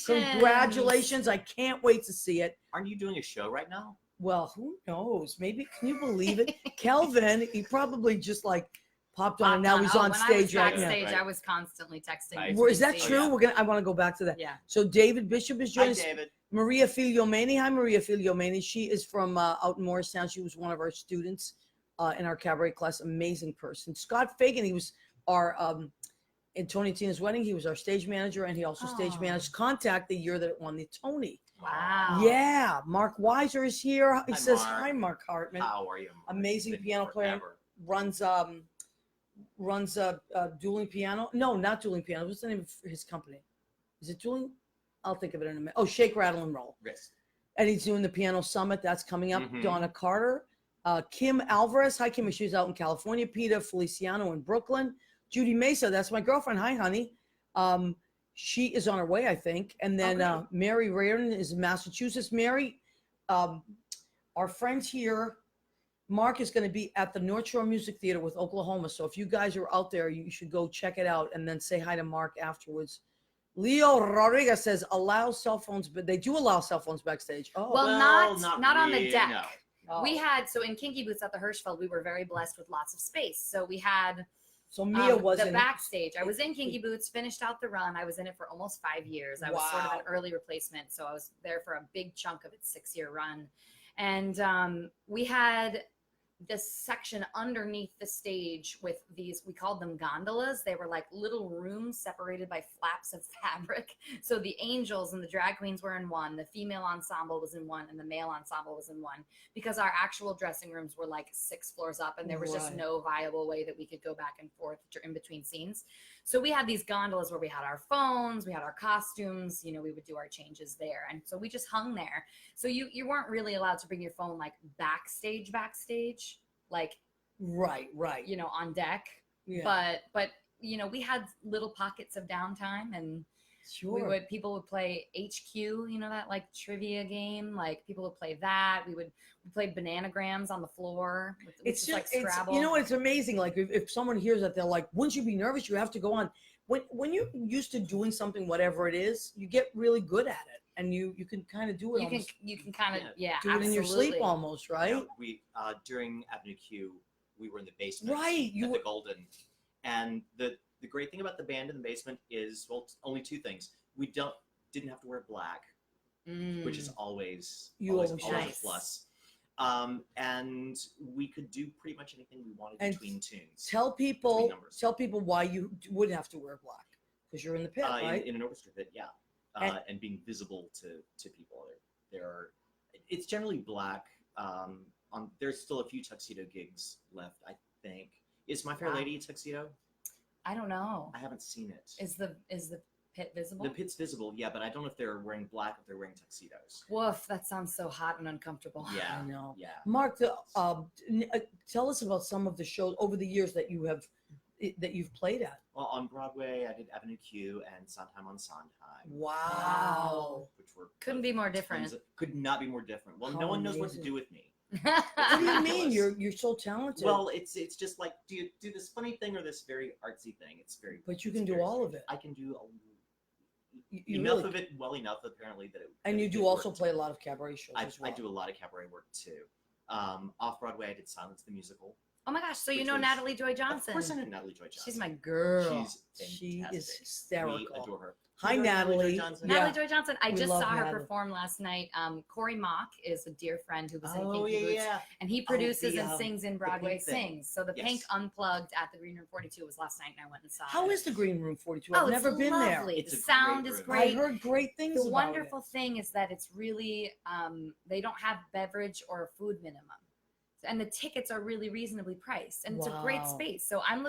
Speaker 1: congratulations. I can't wait to see it.
Speaker 3: Aren't you doing a show right now?
Speaker 1: Well, who knows? Maybe, can you believe it? Kelvin, he probably just like popped on and now he's on stage right now.
Speaker 2: I was constantly texting.
Speaker 3: Nice.
Speaker 1: Is that true?
Speaker 3: Yeah.
Speaker 1: I want to go back to that.
Speaker 2: Yeah.
Speaker 1: So David Bishop is
Speaker 3: Hi,
Speaker 1: joining us.
Speaker 3: David.
Speaker 1: Maria Figliomeni. Hi, Maria Figliomeni. She is from out in Morristown. She was one of our students in our cabaret class. Amazing person. Scott Fagan, he was our, in Tony and Tina's wedding, he was our stage manager, and he also stage managed Contact the year that it won the Tony.
Speaker 2: Wow.
Speaker 1: Yeah. Mark Weiser is here. He
Speaker 3: Hi,
Speaker 1: says,
Speaker 3: Mark.
Speaker 1: hi, Mark Hartman.
Speaker 3: How are you? Mark?
Speaker 1: Amazing
Speaker 3: Been
Speaker 1: piano player.
Speaker 3: forever.
Speaker 1: Runs dueling piano. No, not dueling piano. What's the name of his company? Is it dueling? I'll think of it in a minute. Oh, Shake, Rattle, and Roll.
Speaker 3: Yes.
Speaker 1: And he's doing the Piano Summit. That's coming up.
Speaker 3: Mhm.
Speaker 1: Donna Carter. Kim Alvarez. Hi, Kim. She's out in California. Peter Feliciano in Brooklyn. Judy Mesa. That's my girlfriend. Hi, honey. She is on her way, I think. And then Mary Reardon is in Massachusetts. Mary, our friends here, Mark is going to be at the North Shore Music Theater with Oklahoma. So if you guys are out there, you should go check it out and then say hi to Mark afterwards. Leo Rodriguez says allow cell phones, but they do allow cell phones backstage. Oh,
Speaker 2: Well, not on the
Speaker 3: really,
Speaker 2: deck.
Speaker 3: no.
Speaker 1: Oh.
Speaker 2: We had, so in Kinky Boots at the Hirschfeld, we were very blessed with lots of space. So we had
Speaker 1: So Mia was
Speaker 2: the
Speaker 1: in
Speaker 2: backstage. I was in Kinky Boots, finished out the run. I was in it for almost 5 years. I was sort of
Speaker 1: Wow.
Speaker 2: an early replacement. So I was there for a big chunk of its 6-year run. And we had this section underneath the stage with these, we called them gondolas. They were like little rooms separated by flaps of fabric. So the angels and the drag queens were in one, the female ensemble was in one, and the male ensemble was in one, because our actual dressing rooms were like 6 floors up, and there was just
Speaker 1: Right.
Speaker 2: no viable way that we could go back and forth in between scenes. So we had these gondolas where we had our phones, we had our costumes, we would do our changes there. And so we just hung there. So you weren't really allowed to bring your phone like backstage, like,
Speaker 1: right.
Speaker 2: on deck.
Speaker 1: Yeah.
Speaker 2: But we had little pockets of downtime, and
Speaker 1: Sure.
Speaker 2: People would play HQ, you know, that like trivia game. Like people would play that. We played bananagrams on the floor. Which
Speaker 1: It's
Speaker 2: is
Speaker 1: just,
Speaker 2: like Scrabble.
Speaker 1: you know, it's amazing. Like if someone hears that, they're like, wouldn't you be nervous? You have to go on. When you're used to doing something, whatever it is, you get really good at it, and you can kind of do it.
Speaker 2: You can kind of
Speaker 1: do it in your sleep almost, right?
Speaker 3: Yeah, we during Avenue Q, we were in the basement,
Speaker 1: Right, you
Speaker 3: at
Speaker 1: were-
Speaker 3: the Golden, and the great thing about the band in the basement is, well, only two things. We didn't have to wear black, which is always
Speaker 1: Always
Speaker 3: a
Speaker 2: nice.
Speaker 3: plus. And we could do pretty much anything we wanted
Speaker 1: And
Speaker 3: between tunes.
Speaker 1: Tell people
Speaker 3: numbers.
Speaker 1: why you would have to wear black, because you're in the pit, right?
Speaker 3: In an orchestra pit, yeah, and being visible to people. It's generally black. There's still a few tuxedo gigs left, I think. Is My Fair
Speaker 2: Wow.
Speaker 3: Lady a tuxedo?
Speaker 2: I don't know.
Speaker 3: I haven't seen it.
Speaker 2: Is the pit visible?
Speaker 3: The pit's visible, yeah, but I don't know if they're wearing black or if they're wearing tuxedos.
Speaker 2: Woof, that sounds so hot and uncomfortable.
Speaker 3: Yeah,
Speaker 1: I know.
Speaker 3: yeah.
Speaker 1: Mark, tell us about some of the shows over the years that you've played at.
Speaker 3: Well, on Broadway, I did Avenue Q and Sondheim on Sondheim.
Speaker 1: Wow.
Speaker 3: Which were
Speaker 2: Couldn't be more different.
Speaker 3: Could not be more different. Well,
Speaker 1: How
Speaker 3: no one knows what to
Speaker 1: amazing.
Speaker 3: do with me.
Speaker 1: What do you mean?
Speaker 3: Ridiculous.
Speaker 1: You're so talented.
Speaker 3: Well, it's just like, do you do this funny thing or this very artsy thing? It's very.
Speaker 1: But you
Speaker 3: it's
Speaker 1: can do
Speaker 3: very
Speaker 1: all of
Speaker 3: strange.
Speaker 1: it.
Speaker 3: I can do
Speaker 1: you
Speaker 3: enough
Speaker 1: really-
Speaker 3: of it well enough, apparently, that it.
Speaker 1: and
Speaker 3: that
Speaker 1: you
Speaker 3: it
Speaker 1: do also
Speaker 3: worked.
Speaker 1: play a lot of cabaret shows as well.
Speaker 3: I do a lot of cabaret work too. Off Broadway, I did Silence the Musical.
Speaker 2: Oh my gosh, so you
Speaker 3: Which
Speaker 2: know
Speaker 3: was-
Speaker 2: Natalie Joy Johnson.
Speaker 3: Of course, I know Natalie Joy Johnson.
Speaker 2: She's my girl.
Speaker 3: She's
Speaker 1: She
Speaker 3: fantastic.
Speaker 1: is hysterical.
Speaker 3: We adore her.
Speaker 1: Hi,
Speaker 3: You know
Speaker 1: Natalie.
Speaker 3: Joy Johnson?
Speaker 1: Yeah.
Speaker 2: Natalie Joy Johnson. I
Speaker 1: We
Speaker 2: just
Speaker 1: love
Speaker 2: saw her
Speaker 1: Natalie.
Speaker 2: perform last night. Corey Mock is a dear friend who was in
Speaker 3: Oh
Speaker 2: Kinky
Speaker 3: yeah,
Speaker 2: Boots,
Speaker 3: yeah.
Speaker 2: and he produces
Speaker 1: the,
Speaker 2: and sings in Broadway
Speaker 3: Pink thing.
Speaker 2: Sings. So the
Speaker 3: Yes.
Speaker 2: Pink Unplugged at the Green Room 42 was last night, and I went and saw
Speaker 1: How
Speaker 2: it.
Speaker 1: is the Green Room 42?
Speaker 2: Oh,
Speaker 1: I've
Speaker 2: it's
Speaker 1: never been there.
Speaker 2: lovely.
Speaker 3: It's
Speaker 2: The
Speaker 3: a
Speaker 2: sound
Speaker 3: great
Speaker 2: is
Speaker 3: room.
Speaker 1: I
Speaker 2: great.
Speaker 1: heard great things
Speaker 2: The
Speaker 1: about
Speaker 2: wonderful thing is that it's really they don't have beverage or food minimum, and the tickets are really reasonably priced, and it's a great
Speaker 1: Wow.
Speaker 2: space. So I'm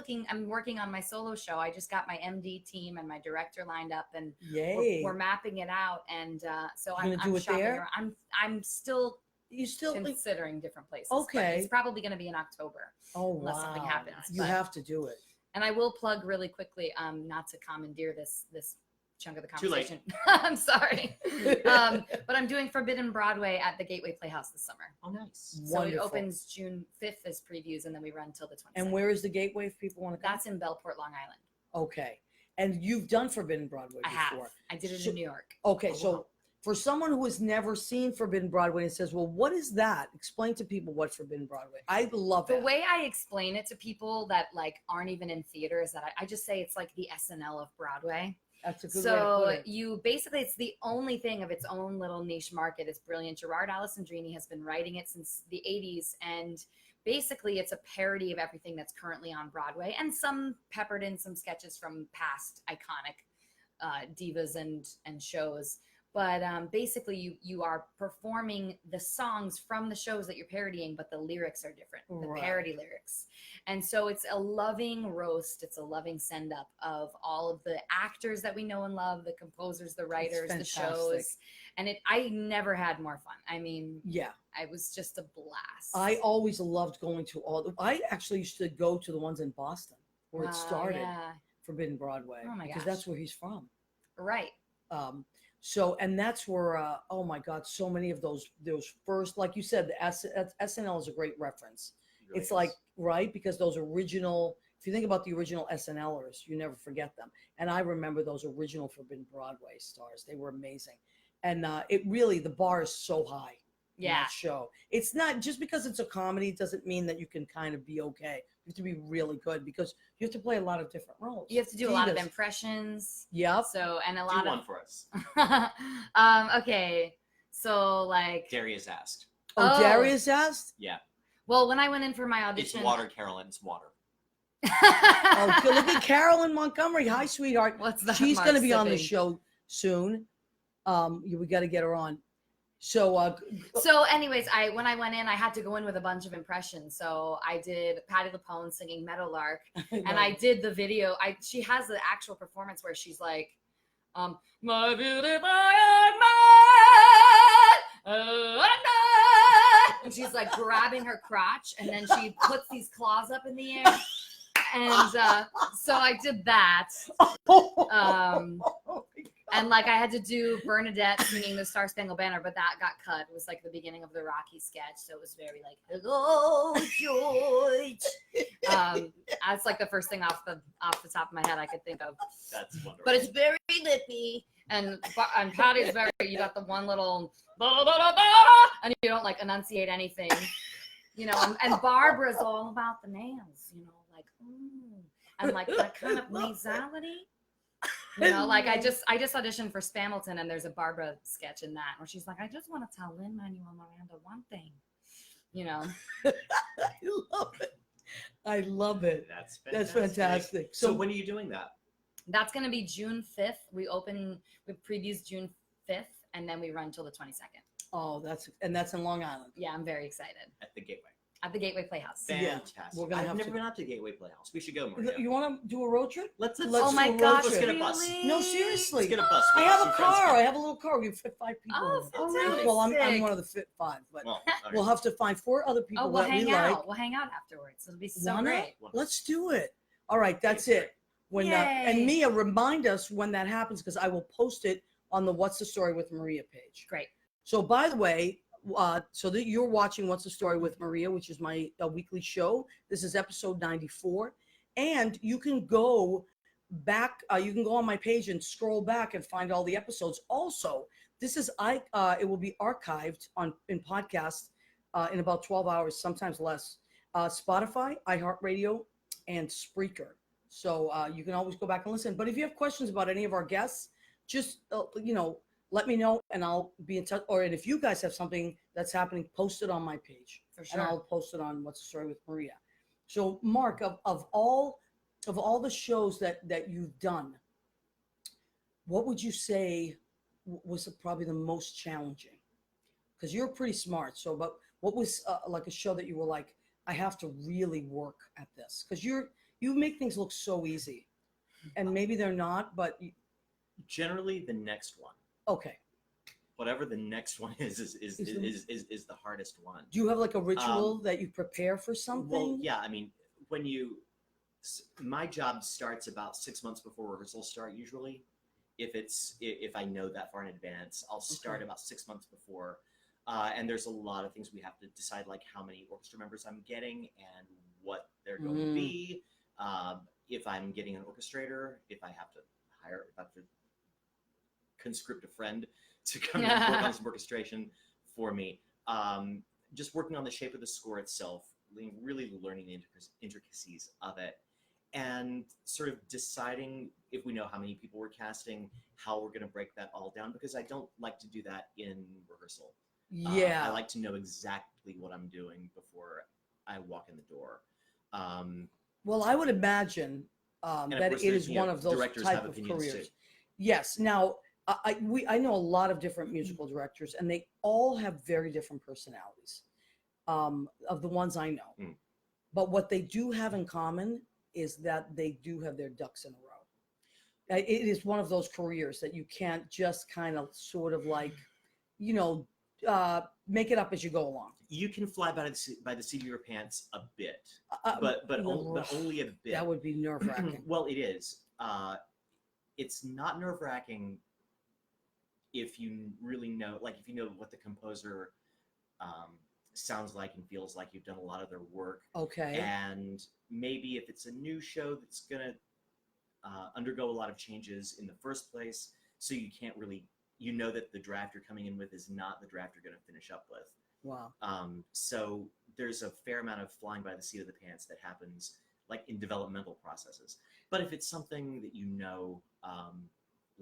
Speaker 2: working on my solo show. I just got my MD team and my director lined up, and
Speaker 1: it. Yay.
Speaker 2: we're mapping it out, and so
Speaker 1: You're gonna
Speaker 2: I'm
Speaker 1: do it
Speaker 2: shopping
Speaker 1: there?
Speaker 2: around. I'm still
Speaker 1: You still
Speaker 2: considering different places. but
Speaker 1: Okay.
Speaker 2: it's probably going to be in October,
Speaker 1: oh
Speaker 2: unless
Speaker 1: wow.
Speaker 2: something happens,
Speaker 1: You
Speaker 2: but-
Speaker 1: have to do it.
Speaker 2: and I will plug really quickly, not to commandeer this chunk of the
Speaker 3: Too late.
Speaker 2: conversation. I'm sorry. But I'm doing Forbidden Broadway at the Gateway Playhouse this summer.
Speaker 3: Oh, nice.
Speaker 2: So it
Speaker 1: Wonderful.
Speaker 2: opens June 5th as previews, and then we run till the 22nd.
Speaker 1: And where is the Gateway if people want to come?
Speaker 2: That's in Bellport, Long Island.
Speaker 1: Okay. And you've done Forbidden Broadway
Speaker 2: I
Speaker 1: before.
Speaker 2: have. I did it
Speaker 1: So-
Speaker 2: in New York.
Speaker 1: Okay,
Speaker 3: Oh,
Speaker 1: so
Speaker 3: wow.
Speaker 1: for someone who has never seen Forbidden Broadway and says, well, what is that? Explain to people what Forbidden Broadway. I love
Speaker 2: The
Speaker 1: it.
Speaker 2: way I explain it to people that like aren't even in theater is that I just say it's like the SNL of Broadway.
Speaker 1: That's a good way to
Speaker 2: So
Speaker 1: put it.
Speaker 2: you basically, it's the only thing of its own little niche market. It's brilliant. Gerard Alessandrini has been writing it since the 80s, and basically it's a parody of everything that's currently on Broadway, and some peppered in some sketches from past iconic divas and shows. But basically, you are performing the songs from the shows that you're parodying, but the lyrics are different, the
Speaker 1: Right.
Speaker 2: parody lyrics. And so it's a loving roast. It's a loving send up of all of the actors that we know and love, the composers, the writers, the
Speaker 1: fantastic.
Speaker 2: shows. And I never had more fun. I mean,
Speaker 1: Yeah.
Speaker 2: it was just a blast.
Speaker 1: I always loved going to I actually used to go to the ones in Boston where it
Speaker 2: Wow,
Speaker 1: started,
Speaker 2: yeah.
Speaker 1: Forbidden Broadway.
Speaker 2: Oh my
Speaker 1: because
Speaker 2: gosh.
Speaker 1: that's where he's from.
Speaker 2: Right.
Speaker 1: So, and that's where, oh my God, so many of those first, like you said, the SNL is a great reference.
Speaker 3: It really
Speaker 1: It's
Speaker 3: is.
Speaker 1: like, right? Because those original, if you think about the original SNLers, you never forget them. And I remember those original Forbidden Broadway stars. They were amazing. And it really, the bar is so high in
Speaker 2: Yeah.
Speaker 1: that show. It's not, just because it's a comedy doesn't mean that you can kind of be okay. You have to be really good because you have to play a lot of different roles.
Speaker 2: You have to do a lot of
Speaker 1: Divas.
Speaker 2: impressions.
Speaker 1: Yep.
Speaker 2: So, and a
Speaker 3: Do
Speaker 2: lot
Speaker 3: one
Speaker 2: of.
Speaker 3: for us.
Speaker 2: Okay. So, like,
Speaker 3: Darius asked.
Speaker 1: Oh,
Speaker 2: Oh.
Speaker 1: Darius asked?
Speaker 3: Yeah.
Speaker 2: well, when I went in for my
Speaker 3: It's
Speaker 2: audition.
Speaker 3: water, Carolyn. It's water.
Speaker 1: Oh, good. Look at Carolyn Montgomery. Hi, sweetheart.
Speaker 2: What's that?
Speaker 1: She's going to be on the
Speaker 2: Sipping?
Speaker 1: show soon. We got to get her on. So,
Speaker 2: So, anyways, when I went in, I had to go in with a bunch of impressions. So I did Patti LuPone singing Meadowlark, and I did the video. She has the actual performance where she's like, "My beautiful young man," and she's like grabbing her crotch, and then she puts these claws up in the air, and so I did that. And like I had to do Bernadette singing the Star Spangled Banner, but that got cut. It was like the beginning of the Rocky sketch, so it was very like, "Hello, George." That's like the first thing off the top of my head I could think of.
Speaker 3: That's wonderful.
Speaker 2: But it's very lippy, and Patty's very. You got the one little, da, da, da, da, and you don't like enunciate anything, you know. And Barbara's all about the nails, you know, like and like that kind of nasality. You know, like I just auditioned for Spamilton, and there's a Barbara sketch in that where she's like, I just want to tell Lin-Manuel Miranda one thing, you know.
Speaker 1: I love it.
Speaker 3: That's
Speaker 1: fantastic.
Speaker 3: So when are you doing that?
Speaker 2: That's going to be June 5th. We previews June 5th, and then we run till the 22nd.
Speaker 1: Oh, that's in Long Island.
Speaker 2: Yeah, I'm very excited.
Speaker 3: At the Gateway.
Speaker 2: At the Gateway Playhouse.
Speaker 3: Fantastic.
Speaker 1: we're gonna
Speaker 3: I've
Speaker 1: have
Speaker 3: never
Speaker 1: to-
Speaker 3: been out to Gateway Playhouse. We should go, Maria.
Speaker 1: You want to do a road trip?
Speaker 3: Let's
Speaker 2: Oh my
Speaker 1: do a road
Speaker 2: gosh,
Speaker 1: trip.
Speaker 3: Let's get a bus.
Speaker 2: really?
Speaker 1: No, seriously.
Speaker 3: Let's get a bus.
Speaker 1: I
Speaker 3: We'll
Speaker 1: have
Speaker 3: some
Speaker 1: a
Speaker 3: friends
Speaker 1: car.
Speaker 3: come.
Speaker 1: I have a little car. We can fit 5 people.
Speaker 2: Oh,
Speaker 1: in it.
Speaker 2: fantastic.
Speaker 1: Well, I'm one of the fit 5, but
Speaker 3: Well, okay.
Speaker 1: we'll have to find 4 other people
Speaker 2: Oh, we'll
Speaker 1: that
Speaker 2: hang
Speaker 1: we
Speaker 2: out.
Speaker 1: like.
Speaker 2: We'll hang out afterwards. It'll be so
Speaker 1: Wanna?
Speaker 2: great.
Speaker 1: Let's do it. All right, that's
Speaker 3: Okay,
Speaker 1: it. When
Speaker 2: Yay.
Speaker 1: and Mia, remind us when that happens because I will post it on the What's the Story with Maria page.
Speaker 2: Great.
Speaker 1: So, by the way, so that you're watching What's the Story with Maria, which is my weekly show. This is episode 94, and you can go back. You can go on my page and scroll back and find all the episodes. Also, this is it will be archived in podcast in about 12 hours, sometimes less. Spotify, iHeartRadio, and Spreaker. So you can always go back and listen. But if you have questions about any of our guests, just let me know and I'll be in touch. Or if you guys have something that's happening, post it on my page.
Speaker 2: For
Speaker 1: And
Speaker 2: sure.
Speaker 1: I'll post it on What's the Story with Maria. So Mark, of all the shows that you've done, what would you say was probably the most challenging? Because you're pretty smart. So, but what was like a show that you were like, I have to really work at this? Because you make things look so easy, and maybe they're not. But
Speaker 3: Generally, the next one.
Speaker 1: okay.
Speaker 3: Whatever the next one is the hardest one.
Speaker 1: Do you have like a ritual that you prepare for something?
Speaker 3: Well, yeah. I mean, my job starts about 6 months before rehearsals start. Usually, if I know that far in advance, I'll start
Speaker 1: Okay.
Speaker 3: about 6 months before. And there's a lot of things we have to decide, like how many orchestra members I'm getting and what they're going to be. If I'm getting an orchestrator, if I have to conscript a friend to come and work on some orchestration for me. Just working on the shape of the score itself, really learning the intricacies of it, and sort of deciding, if we know how many people we're casting, how we're going to break that all down, because I don't like to do that in rehearsal.
Speaker 1: Yeah.
Speaker 3: I like to know exactly what I'm doing before I walk in the door.
Speaker 1: Well, I would imagine
Speaker 3: And of
Speaker 1: that
Speaker 3: course,
Speaker 1: it is one of those
Speaker 3: directors
Speaker 1: type
Speaker 3: have
Speaker 1: of
Speaker 3: opinions
Speaker 1: careers.
Speaker 3: too.
Speaker 1: Yes. Now, I know a lot of different musical directors, and they all have very different personalities. Of the ones I know, but what they do have in common is that they do have their ducks in a row. It is one of those careers that you can't just kind of sort of like, make it up as you go along.
Speaker 3: You can fly by the seat of your pants a bit,
Speaker 1: Uh,
Speaker 3: but
Speaker 1: no,
Speaker 3: only a bit.
Speaker 1: That would be nerve wracking.
Speaker 3: Well, it is. It's not nerve wracking if you really know, like if you know what the composer sounds like and feels like. You've done a lot of their work,
Speaker 1: Okay.
Speaker 3: and maybe if it's a new show that's gonna undergo a lot of changes in the first place, so you can't really, that the draft you're coming in with is not the draft you're going to finish up with.
Speaker 1: Wow.
Speaker 3: So there's a fair amount of flying by the seat of the pants that happens like in developmental processes. But if it's something that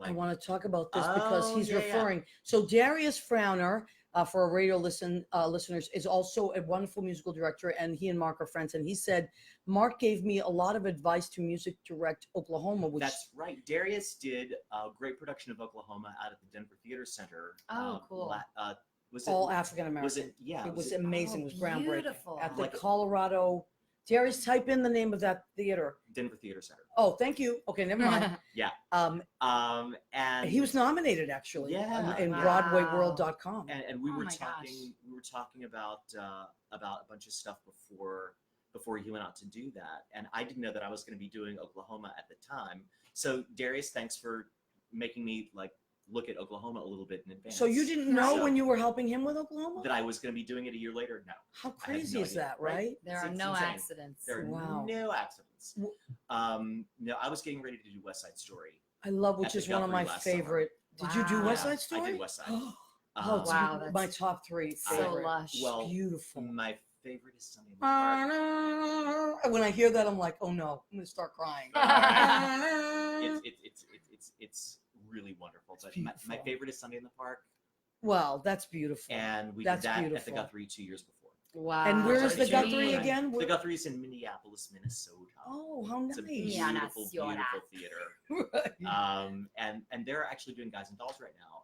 Speaker 1: I want to talk about this because
Speaker 3: Oh,
Speaker 1: he's
Speaker 3: yeah, yeah.
Speaker 1: referring. So Darius Frowner, for our radio listeners, is also a wonderful musical director, and he and Mark are friends. And he said Mark gave me a lot of advice to music direct Oklahoma, which
Speaker 3: That's right. Darius did a great production of Oklahoma out at the Denver Theater Center.
Speaker 2: Oh, cool.
Speaker 3: Was it
Speaker 1: all African American.
Speaker 3: Was it? Yeah.
Speaker 1: It was amazing. It was groundbreaking.
Speaker 2: Beautiful.
Speaker 1: At the
Speaker 3: Like-
Speaker 1: Colorado. Darius, type in the name of that theater.
Speaker 3: Denver Theater Center.
Speaker 1: Oh, thank you. Okay, never mind.
Speaker 3: And
Speaker 1: He was nominated actually.
Speaker 3: Yeah.
Speaker 1: In
Speaker 2: Wow.
Speaker 1: BroadwayWorld.com.
Speaker 3: and we
Speaker 2: Oh
Speaker 3: were
Speaker 2: my gosh.
Speaker 3: talking. We were talking about a bunch of stuff before he went out to do that, and I didn't know that I was going to be doing Oklahoma at the time. So Darius, thanks for making me like look at Oklahoma a little bit in advance.
Speaker 1: So you didn't know
Speaker 3: So-
Speaker 1: when you were helping him with Oklahoma?
Speaker 3: that I was going to be doing it a year later? No.
Speaker 1: How
Speaker 3: I had
Speaker 1: crazy
Speaker 3: no
Speaker 1: is
Speaker 3: idea,
Speaker 1: that, right?
Speaker 2: There
Speaker 3: It's-
Speaker 2: are
Speaker 3: it's
Speaker 2: no
Speaker 3: insane.
Speaker 2: accidents.
Speaker 3: There are
Speaker 1: Wow.
Speaker 3: no accidents.
Speaker 1: W-
Speaker 3: No, I was getting ready to do West Side Story.
Speaker 1: I love, which
Speaker 3: At the
Speaker 1: is one of
Speaker 3: Guthrie
Speaker 1: my
Speaker 3: last summer.
Speaker 1: favorite. Did you do
Speaker 2: Wow.
Speaker 1: West Side
Speaker 3: I
Speaker 1: Story?
Speaker 3: did West Side.
Speaker 1: Oh, it's
Speaker 2: Wow,
Speaker 1: my
Speaker 2: that's
Speaker 1: top 3
Speaker 2: so
Speaker 1: favorite.
Speaker 2: lush.
Speaker 3: Well,
Speaker 1: Beautiful.
Speaker 3: my favorite is Sunday in the Park.
Speaker 1: And when I hear that, I'm like, oh no, I'm gonna start crying.
Speaker 3: It's really wonderful.
Speaker 1: It's
Speaker 3: But my
Speaker 1: beautiful.
Speaker 3: favorite is Sunday in the Park,
Speaker 1: Well, that's beautiful.
Speaker 3: and we
Speaker 1: That's
Speaker 3: did that at
Speaker 1: beautiful.
Speaker 3: the Guthrie 2 years before.
Speaker 2: Wow.
Speaker 1: And where is
Speaker 3: Sorry,
Speaker 1: the Guthrie
Speaker 2: Dream.
Speaker 1: again?
Speaker 3: The
Speaker 1: Where-
Speaker 3: Guthrie's in Minneapolis, Minnesota.
Speaker 1: Oh, how
Speaker 3: It's a
Speaker 1: nice.
Speaker 2: Yeah,
Speaker 3: beautiful,
Speaker 2: nice.
Speaker 3: beautiful theater.
Speaker 1: Right.
Speaker 3: And they're actually doing Guys and Dolls right now,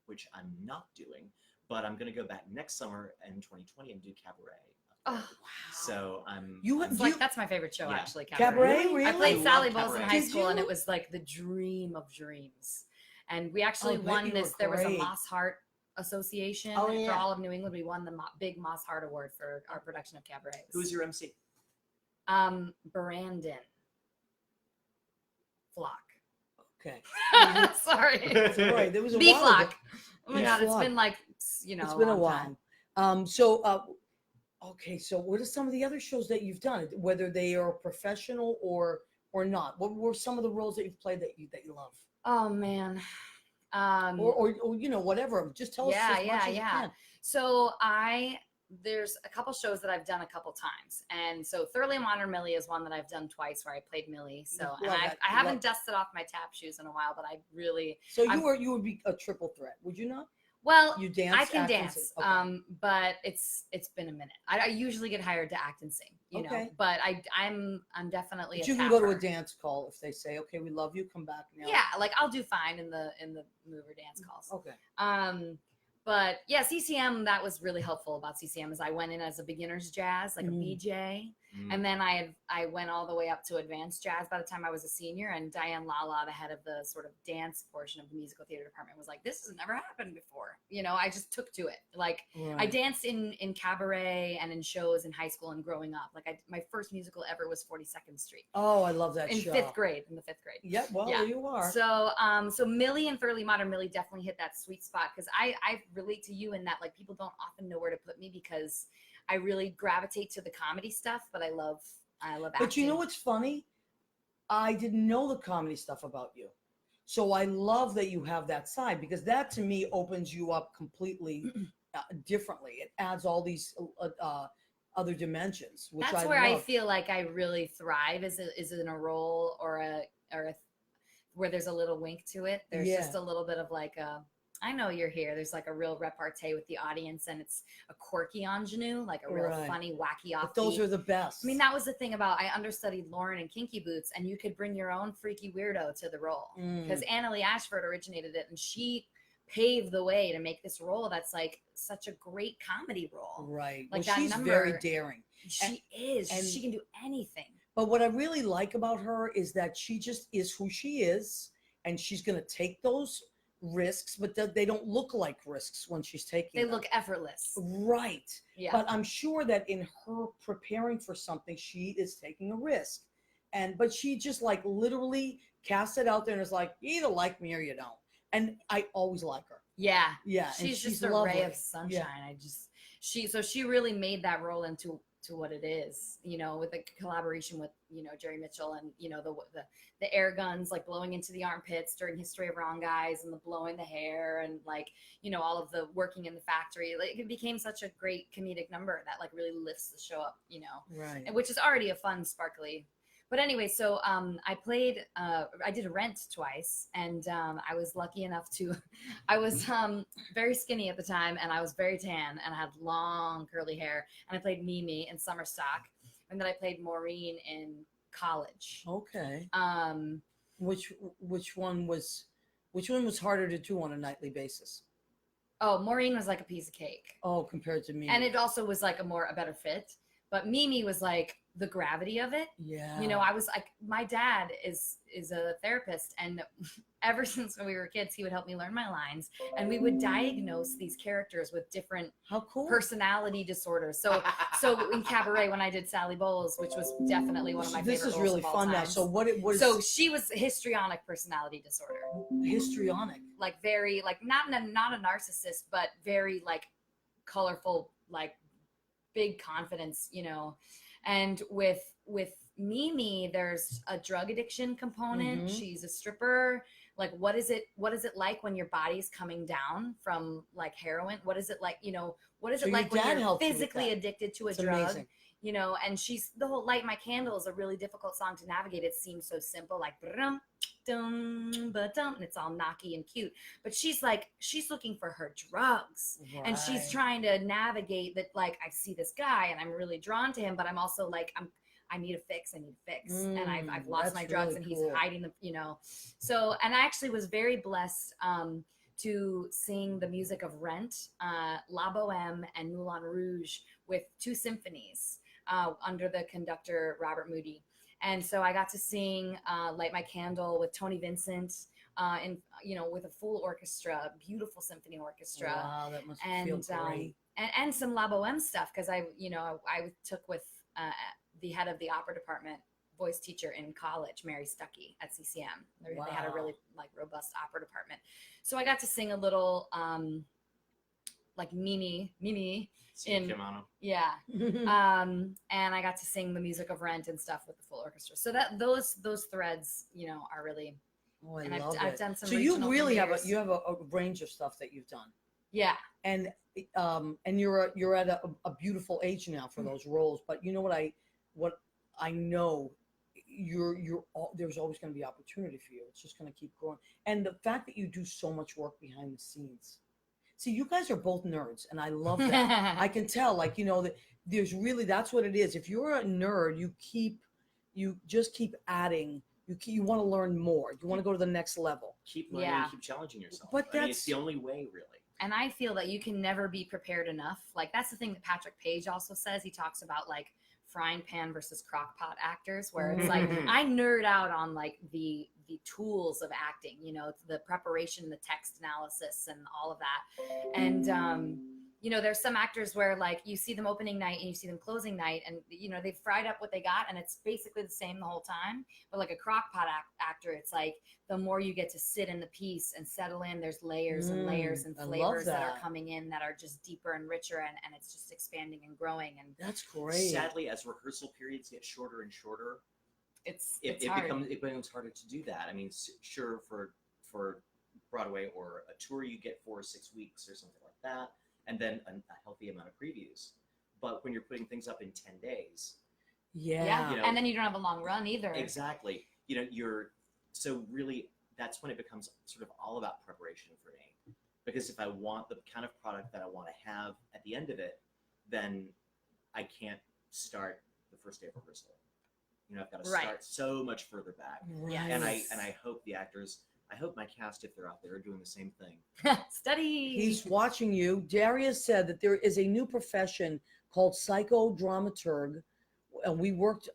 Speaker 3: which I'm not doing, but I'm going to go back next summer in 2020 and do Cabaret.
Speaker 2: Oh, wow.
Speaker 3: So I'm.
Speaker 1: You-
Speaker 3: I'm
Speaker 2: It's like that's my favorite show,
Speaker 3: Yeah.
Speaker 2: actually.
Speaker 1: Cabaret, really?
Speaker 2: I played
Speaker 3: I
Speaker 2: Sally
Speaker 3: love
Speaker 2: Bowles in
Speaker 3: Cabaret.
Speaker 2: high
Speaker 1: Did
Speaker 2: school, and
Speaker 1: you?
Speaker 2: it was like the dream of dreams. And we actually
Speaker 1: I bet
Speaker 2: won
Speaker 1: you
Speaker 2: this.
Speaker 1: were
Speaker 2: There was a
Speaker 1: great.
Speaker 2: Moss Hart Association
Speaker 1: Oh,
Speaker 2: for
Speaker 1: yeah.
Speaker 2: all of New England. We won the big Moss Hart Award for our production of Cabaret. It was,
Speaker 3: Who's your MC?
Speaker 2: Brandon Flock.
Speaker 1: Okay.
Speaker 2: Sorry.
Speaker 1: It's all right. There was a
Speaker 2: B
Speaker 1: while ago.
Speaker 2: Flock. Oh my
Speaker 1: B
Speaker 2: God, it's
Speaker 1: Flock.
Speaker 2: been like
Speaker 1: It's been a
Speaker 2: long
Speaker 1: while.
Speaker 2: time.
Speaker 1: Okay, so what are some of the other shows that you've done, whether they are professional or not? What were some of the roles that you've played that you love?
Speaker 2: Oh man.
Speaker 1: Or you know, whatever. Just tell us
Speaker 2: Yeah,
Speaker 1: as much
Speaker 2: yeah,
Speaker 1: as you
Speaker 2: yeah.
Speaker 1: can.
Speaker 2: So there's a couple shows that I've done a couple times, and so Thoroughly Modern Millie is one that I've done twice, where I played Millie. So and
Speaker 1: Love
Speaker 2: I
Speaker 1: that.
Speaker 2: haven't
Speaker 1: Love-
Speaker 2: dusted off my tap shoes in a while, but I really
Speaker 1: So
Speaker 2: I'm-
Speaker 1: you would be a triple threat, would you not?
Speaker 2: well.
Speaker 1: You dance.
Speaker 2: I can
Speaker 1: act, and
Speaker 2: dance,
Speaker 1: sing. Okay.
Speaker 2: but it's been a minute. I usually get hired to act and sing, you know.
Speaker 1: Okay.
Speaker 2: But I'm definitely.
Speaker 1: But
Speaker 2: a
Speaker 1: you can go to a
Speaker 2: tapper.
Speaker 1: dance call if they say, "Okay, we love you. Come back now."
Speaker 2: Yeah, like I'll do fine in the mover dance calls.
Speaker 1: Okay.
Speaker 2: But yeah, CCM, that was really helpful about CCM is I went in as a beginner's jazz, like a
Speaker 1: Mm.
Speaker 2: BJ.
Speaker 3: Mm.
Speaker 2: And then I went all the way up to advanced jazz by the time I was a senior. And Diane Lala, the head of the sort of dance portion of the musical theater department, was like, "This has never happened before." You know, I just took to it. Like I
Speaker 1: Right.
Speaker 2: danced in cabaret and in shows in high school and growing up. Like my first musical ever was 42nd Street
Speaker 1: Oh, I love that
Speaker 2: in
Speaker 1: show.
Speaker 2: fifth grade. In the fifth grade.
Speaker 1: Yeah. Well,
Speaker 2: Yeah.
Speaker 1: there you are.
Speaker 2: So Millie and Thoroughly Modern Millie definitely hit that sweet spot because I relate to you in that like people don't often know where to put me because I really gravitate to the comedy stuff, but I love acting.
Speaker 1: But you know what's funny? I didn't know the comedy stuff about you. So I love that you have that side because that to me opens you up completely differently. It adds all these other dimensions, which
Speaker 2: That's
Speaker 1: I
Speaker 2: where I
Speaker 1: love.
Speaker 2: feel like I really thrive is in a role or a where there's a little wink to it. There's
Speaker 1: Yeah.
Speaker 2: just a little bit of like I know you're here. There's like a real repartee with the audience, and it's a quirky ingenue, like a real
Speaker 1: Right.
Speaker 2: funny, wacky
Speaker 1: But those
Speaker 2: offbeat.
Speaker 1: are the best.
Speaker 2: I mean, that was the thing about I understudied Lauren in Kinky Boots, and you could bring your own freaky weirdo to the role
Speaker 1: Mm.
Speaker 2: because Annalie Ashford originated it, and she paved the way to make this role that's like such a great comedy role.
Speaker 1: Right.
Speaker 2: Like
Speaker 1: well,
Speaker 2: that
Speaker 1: she's very
Speaker 2: number-
Speaker 1: daring.
Speaker 2: She is.
Speaker 1: and-
Speaker 2: She can do anything.
Speaker 1: But what I really like about her is that she just is who she is, and she's going to take those risks, but they don't look like risks when she's taking
Speaker 2: They
Speaker 1: them.
Speaker 2: look effortless.
Speaker 1: Right.
Speaker 2: Yeah.
Speaker 1: But I'm sure that in her preparing for something, she is taking a risk. But she just like literally casts it out there and is like, you either like me or you don't. And I always like her.
Speaker 2: Yeah.
Speaker 1: Yeah. and
Speaker 2: She's just a
Speaker 1: lovely.
Speaker 2: ray of sunshine. She really made that role into what it is, you know, with the collaboration with, you know, Jerry Mitchell and, you know, the air guns like blowing into the armpits during History of Wrong Guys and the blowing the hair and like, you know, all of the working in the factory. Like it became such a great comedic number that like really lifts the show up, you know,
Speaker 1: Right.
Speaker 2: which is already a fun, sparkly. But anyway, so I did Rent twice, and I was lucky enough to, I was very skinny at the time, and I was very tan, and I had long curly hair, and I played Mimi in Summer Stock, and then I played Maureen in college.
Speaker 1: Okay.
Speaker 2: Um,
Speaker 1: Which one was harder to do on a nightly basis?
Speaker 2: oh, Maureen was like a piece of cake,
Speaker 1: Oh, compared to me.
Speaker 2: and it also was like a better fit. But Mimi was like the gravity of it.
Speaker 1: Yeah.
Speaker 2: You know, I was like, my dad is a therapist, and ever since we were kids, he would help me learn my lines, and we would diagnose these characters with different
Speaker 1: How cool.
Speaker 2: personality disorders. So in Cabaret, when I did Sally Bowles, which was definitely one of my
Speaker 1: This
Speaker 2: favorite
Speaker 1: is
Speaker 2: roles
Speaker 1: really
Speaker 2: of all
Speaker 1: fun now.
Speaker 2: time.
Speaker 1: So what is
Speaker 2: So she was histrionic personality disorder,
Speaker 1: histrionic?
Speaker 2: like very like not a narcissist, but very like colorful, like big confidence, you know. And with Mimi, there's a drug addiction component.
Speaker 1: Mhm.
Speaker 2: She's a stripper. Like, what is it like when your body's coming down from like heroin? What is it like, you know, what is
Speaker 1: So
Speaker 2: it
Speaker 1: your
Speaker 2: like when
Speaker 1: dad
Speaker 2: you're
Speaker 1: helped you with
Speaker 2: physically
Speaker 1: that.
Speaker 2: addicted to a
Speaker 1: It's
Speaker 2: drug?
Speaker 1: amazing.
Speaker 2: You know, and she's the whole Light My Candle is a really difficult song to navigate. It seems so simple, like dum dum ba-dum, and it's all knocky and cute. But she's looking for her drugs. And she's
Speaker 1: Right.
Speaker 2: trying to navigate that, like, I see this guy and I'm really drawn to him, but I'm also like, I need a fix. And I've lost
Speaker 1: that's
Speaker 2: my drugs,
Speaker 1: really
Speaker 2: and he's
Speaker 1: cool.
Speaker 2: hiding them, you know. So, and I actually was very blessed to sing the music of Rent, La Boheme, and Moulin Rouge with 2 symphonies under the conductor Robert Moody. And so I got to sing Light My Candle with Tony Vincent, and you know, with a full orchestra, beautiful symphony orchestra.
Speaker 1: Wow, that must feel
Speaker 2: And
Speaker 1: great.
Speaker 2: and some La Boheme stuff, because I took with the head of the opera department, voice teacher in college, Mary Stuckey at CCM. They had a
Speaker 1: Wow.
Speaker 2: really like robust opera department, so I got to sing a little like Mimi, in-
Speaker 3: Kimono.
Speaker 2: yeah. And I got to sing the music of Rent and stuff with the full orchestra. So that those threads, you know, are really,
Speaker 1: Oh, I
Speaker 2: and
Speaker 1: love
Speaker 2: I've
Speaker 1: it.
Speaker 2: done some
Speaker 1: So you
Speaker 2: regional
Speaker 1: really have
Speaker 2: premieres.
Speaker 1: a range of stuff that you've done,
Speaker 2: yeah.
Speaker 1: and you're at a beautiful age now for those roles. But you know what I know, there's always going to be opportunity for you. It's just going to keep growing, and the fact that you do so much work behind the scenes. See, you guys are both nerds, and I love that. I can tell, like, you know, that there's really, that's what it is. If you're a nerd, you just keep adding. You want to learn more. You want to go to the next level.
Speaker 3: Keep learning,
Speaker 2: Yeah.
Speaker 3: keep challenging yourself.
Speaker 1: But
Speaker 3: I mean, it's
Speaker 1: that's-
Speaker 3: the only way, really.
Speaker 2: And I feel that you can never be prepared enough. Like, that's the thing that Patrick Page also says. He talks about like frying pan versus crock pot actors, where it's like
Speaker 3: Mhm.
Speaker 2: I nerd out on like the tools of acting, you know, the preparation, the text analysis, and all of that. And you know, there's some actors where like you see them opening night and you see them closing night, and you know, they've fried up what they got, and it's basically the same the whole time. But like a crock pot actor, it's like the more you get to sit in the piece and settle in, there's layers and layers and
Speaker 1: I love
Speaker 2: flavors that are
Speaker 1: that.
Speaker 2: coming in that are just deeper and richer, and it's just expanding and growing, and
Speaker 1: That's great.
Speaker 3: Sadly, as rehearsal periods get shorter and shorter,
Speaker 2: it's
Speaker 3: it
Speaker 2: hard.
Speaker 3: becomes harder to do that. I mean, sure, for Broadway or a tour, you get 4 or 6 weeks or something like that, and then a healthy amount of previews. But when you're putting things up in 10 days,
Speaker 1: Yeah.
Speaker 3: You know,
Speaker 2: and then you don't have a long run either.
Speaker 3: exactly, you know, so really that's when it becomes sort of all about preparation for me. Because if I want the kind of product that I want to have at the end of it, then I can't start the first day of rehearsal. You know, I've got to
Speaker 2: Right.
Speaker 3: start so much further back.
Speaker 1: Right.
Speaker 3: And I hope the actors, I hope my cast, if they're out there, are doing the same thing.
Speaker 2: Study.
Speaker 1: He's watching you. Darius said that there is a new profession called psychodramaturg, and we worked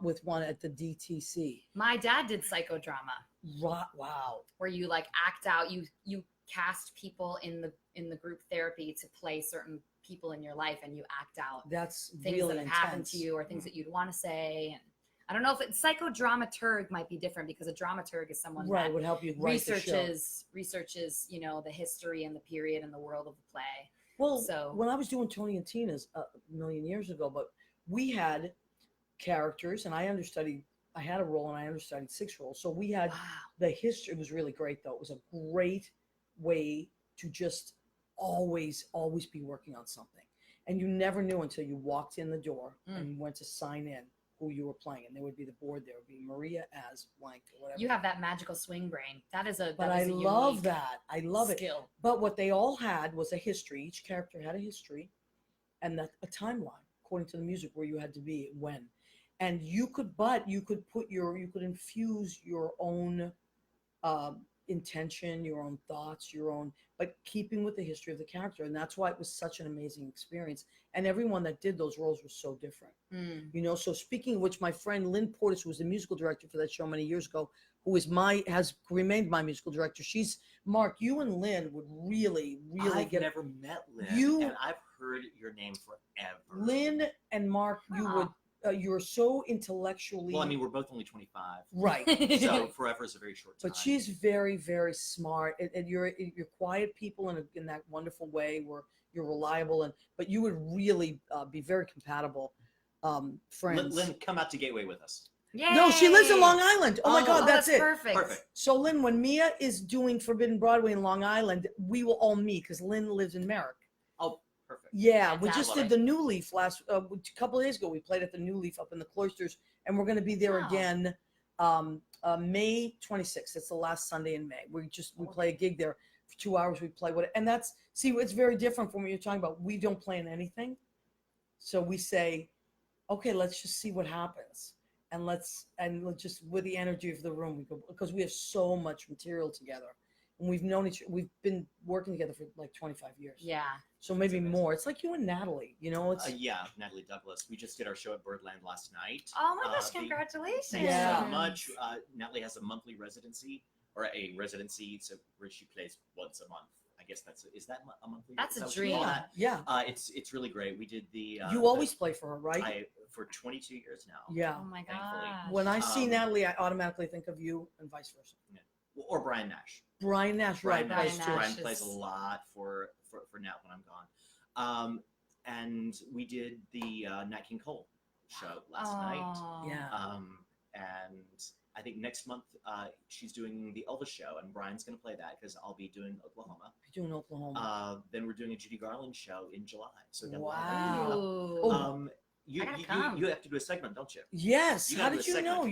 Speaker 1: with one at the DTC.
Speaker 2: My dad did psychodrama,
Speaker 1: Wow.
Speaker 2: where you like act out. You cast people in the group therapy to play certain people in your life, and you act out
Speaker 1: That's
Speaker 2: things
Speaker 1: really
Speaker 2: that have happened
Speaker 1: intense.
Speaker 2: to you or things that you'd want to say. And I don't know if psychodramaturg might be different, because a dramaturg is someone
Speaker 1: Right,
Speaker 2: that
Speaker 1: would help you write the show.
Speaker 2: researches, you know, the history and the period and the world of the play.
Speaker 1: Well,
Speaker 2: So-
Speaker 1: when I was doing Tony and Tina's a million years ago, but we had characters, and I had a role, and I understudied 6 roles. So we had
Speaker 2: Wow.
Speaker 1: the history. It was really great, though. It was a great way to just always be working on something. And you never knew until you walked in the door and you went to sign in who you were playing. And there would be the board, there would be Maria as blank or whatever.
Speaker 2: You have that magical swing brain. That is a
Speaker 1: But
Speaker 2: that
Speaker 1: I
Speaker 2: is a
Speaker 1: love
Speaker 2: unique
Speaker 1: that. I love it.
Speaker 2: skill.
Speaker 1: But what they all had was a history. Each character had a history and a timeline according to the music where you had to be when. And you could infuse your own intention, your own thoughts, your own, but keeping with the history of the character. And that's why it was such an amazing experience. And everyone that did those roles was so different.
Speaker 2: Mm.
Speaker 1: You know, so speaking of which, my friend Lynn Portis, who was the musical director for that show many years ago, who has remained my musical director. She's Mark. You and Lynn would really
Speaker 3: I've
Speaker 1: get
Speaker 3: never met Lynn,
Speaker 1: You-
Speaker 3: and I've heard your name forever.
Speaker 1: Lynn and Mark. You
Speaker 2: Aw.
Speaker 1: would. You're so intellectually
Speaker 3: Well, I mean, we're both only 25,
Speaker 1: right.
Speaker 3: so forever is a very short time.
Speaker 1: But she's very, very smart, and you're quiet people in that wonderful way where you're reliable, but you would really be very compatible friends.
Speaker 3: Lynn, come out to Gateway with us.
Speaker 2: Yay!
Speaker 1: No, she lives in Long Island. Oh my
Speaker 3: Oh,
Speaker 1: God, that's it.
Speaker 2: Perfect.
Speaker 3: Perfect.
Speaker 1: So Lynn, when Mia is doing Forbidden Broadway in Long Island, we will all meet because Lynn lives in Merrick.
Speaker 3: Oh, perfect.
Speaker 1: Yeah, we just
Speaker 3: Fantastic.
Speaker 1: did the New Leaf a couple of days ago. We played at the New Leaf up in the Cloisters, and we're going to be there
Speaker 2: Wow.
Speaker 1: again May 26th. It's the last Sunday in May. We play a gig there for 2 hours. We play and that's it's very different from what you're talking about. We don't plan anything, so we say, okay, let's just see what happens, and let's just with the energy of the room we go because we have so much material together. And we've been working together for like 25 years.
Speaker 2: Yeah.
Speaker 1: So maybe
Speaker 3: amazing.
Speaker 1: more. It's like you and Natalie, you know, it's
Speaker 3: Yeah, Natalie Douglas. We just did our show at Birdland last night.
Speaker 2: Oh my gosh!
Speaker 3: The-
Speaker 2: Congratulations.
Speaker 3: Thanks
Speaker 1: Yeah.
Speaker 3: so much. Natalie has a monthly residency, so where she plays once a month. I guess is that a monthly?
Speaker 2: That's
Speaker 3: is
Speaker 2: a
Speaker 3: that what you call
Speaker 2: dream.
Speaker 3: that?
Speaker 1: yeah.
Speaker 3: It's really great. We did the.
Speaker 1: You always play for her, right?
Speaker 3: for 22 years now.
Speaker 1: Yeah.
Speaker 2: Oh my
Speaker 3: Thankfully.
Speaker 2: gosh.
Speaker 1: When I see
Speaker 3: Um,
Speaker 1: Natalie, I automatically think of you and vice versa.
Speaker 3: Or Brian Nash.
Speaker 1: Brian Nash, right?
Speaker 3: Brian
Speaker 1: plays
Speaker 3: Nash.
Speaker 1: too.
Speaker 2: Nash.
Speaker 3: Brian
Speaker 2: is-
Speaker 3: plays a lot for Nat when I'm gone. And we did the Nat King Cole show last night.
Speaker 2: Oh.
Speaker 1: Yeah.
Speaker 3: And I think next month she's doing the Elvis show, and Brian's going to play that because I'll be doing Oklahoma.
Speaker 1: You're doing Oklahoma.
Speaker 3: Then we're doing a Judy Garland show in July. So then
Speaker 1: Wow.
Speaker 2: Ooh.
Speaker 1: Oh.
Speaker 3: you,
Speaker 2: I gotta
Speaker 3: you,
Speaker 2: come.
Speaker 3: you have to do a segment, don't you?
Speaker 1: Yes.
Speaker 3: You
Speaker 1: How
Speaker 3: gotta do
Speaker 1: did
Speaker 3: a
Speaker 1: you know?
Speaker 3: segment.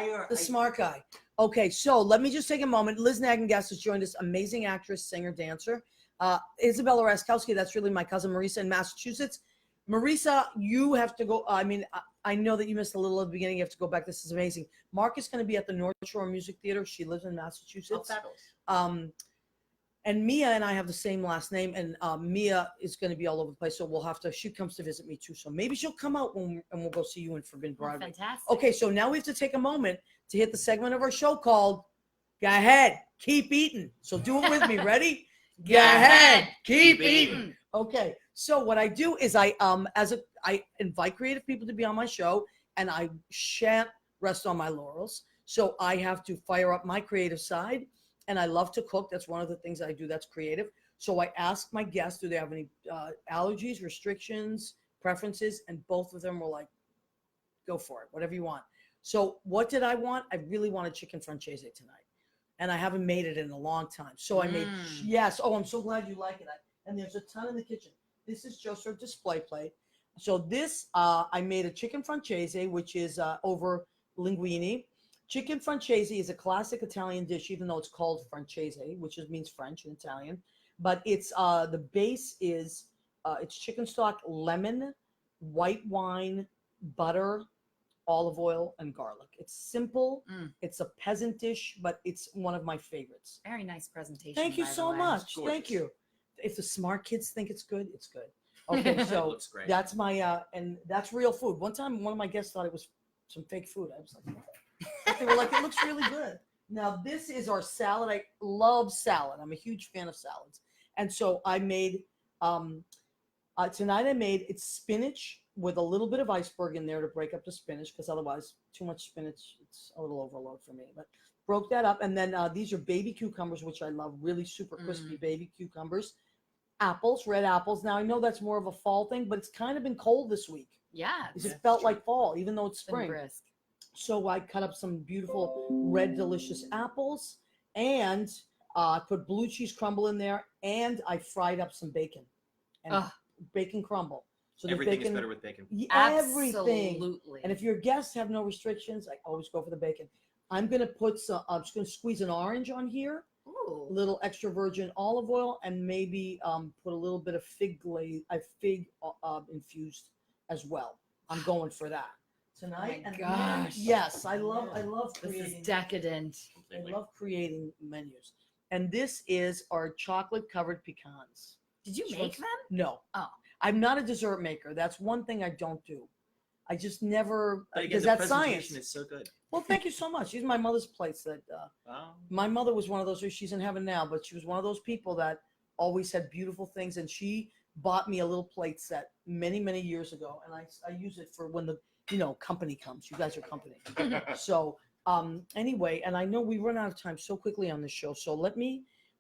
Speaker 1: You're the smart guy. Okay, so let me just take a moment. Liz Nagengas has joined us, amazing actress, singer, dancer. Isabella Raskowski, that's really my cousin Marisa in Massachusetts. Marisa, you have to go. I mean, I know that you missed a little at the beginning. You have to go back. This is amazing. Mark is going to be at the North Shore Music Theater. She lives in
Speaker 3: Oh,
Speaker 1: Massachusetts.
Speaker 3: fabulous.
Speaker 1: And Mia and I have the same last name, and Mia is going to be all over the place. So we'll have to. She comes to visit me too, so maybe she'll come out and we'll go see you in Forbidden
Speaker 2: Oh,
Speaker 1: Broadway.
Speaker 2: fantastic.
Speaker 1: Okay, so now we have to take a moment to hit the segment of our show called "Go Ahead, Keep Eating." So do it with me. Ready? Go ahead, keep eating. Okay, so what I do is I invite creative people to be on my show, and I shan't rest on my laurels. So I have to fire up my creative side, and I love to cook. That's one of the things I do that's creative. So I ask my guests, do they have any allergies, restrictions, preferences? And both of them were like, go for it, whatever you want. So what did I want? I really wanted chicken francese tonight. And I haven't made it in a long time. So I made, yes. Oh, I'm so glad you like it. And there's a ton in the kitchen. This is just our display plate. So this, I made a chicken francese, which is over linguine. Chicken francese is a classic Italian dish, even though it's called francese, which means French in Italian. But it's the base is it's chicken stock, lemon, white wine, butter, olive oil, and garlic. It's simple. It's a peasant dish, but it's one of my favorites.
Speaker 2: Very nice presentation.
Speaker 1: Thank you
Speaker 2: by the
Speaker 1: so
Speaker 2: way.
Speaker 1: much.
Speaker 3: Gorgeous.
Speaker 1: Thank you. If the smart kids think it's good, it's good. Okay,
Speaker 3: It
Speaker 1: so
Speaker 3: looks great.
Speaker 1: that's my and that's real food. One time, one of my guests thought it was some fake food. I was like, but they were like, it looks really good. Now this is our salad. I love salad. I'm a huge fan of salads, and so I made tonight. I made it's spinach with a little bit of iceberg in there to break up the spinach, because otherwise, too much spinach, it's a little overload for me. But broke that up, and then these are baby cucumbers, which I love, really super crispy baby cucumbers. Apples, red apples. Now I know that's more of a fall thing, but it's kind of been cold this week.
Speaker 2: Yeah.
Speaker 1: It
Speaker 3: Yeah,
Speaker 1: felt
Speaker 3: true.
Speaker 1: like fall, even though it's
Speaker 2: It's been
Speaker 1: spring.
Speaker 2: brisk.
Speaker 1: So I cut up some beautiful red, delicious apples, and I put blue cheese crumble in there, and I fried up some bacon and
Speaker 2: Ugh.
Speaker 1: bacon crumble. So the
Speaker 3: Everything
Speaker 1: bacon,
Speaker 3: is better with bacon.
Speaker 1: everything.
Speaker 2: Absolutely.
Speaker 1: And if your guests have no restrictions, I always go for the bacon. I'm gonna put some. I'm just gonna squeeze an orange on here, a
Speaker 2: Ooh.
Speaker 1: little extra virgin olive oil, and maybe put a little bit of fig glaze, fig infused as well. I'm going for that. tonight.
Speaker 2: my
Speaker 1: and
Speaker 2: gosh.
Speaker 1: yes, I love
Speaker 2: This
Speaker 1: creating.
Speaker 2: is decadent.
Speaker 1: I
Speaker 3: Completely.
Speaker 1: love creating menus. And this is our chocolate covered pecans.
Speaker 2: Did you
Speaker 1: Just
Speaker 2: make
Speaker 1: wants-
Speaker 2: them?
Speaker 1: No.
Speaker 2: Oh.
Speaker 1: I'm not a dessert maker. That's one thing I don't do. I just never,
Speaker 3: But again,
Speaker 1: because
Speaker 3: the
Speaker 1: that's
Speaker 3: presentation
Speaker 1: science.
Speaker 3: is so good.
Speaker 1: Well, thank you so much. These are my mother's plates that, my mother was one of those, she's in heaven now, but she was one of those people that always had beautiful things. And she bought me a little plate set many, many years ago. And I use it for when the, company comes. You guys are company. So anyway, and I know we run out of time so quickly on this show. So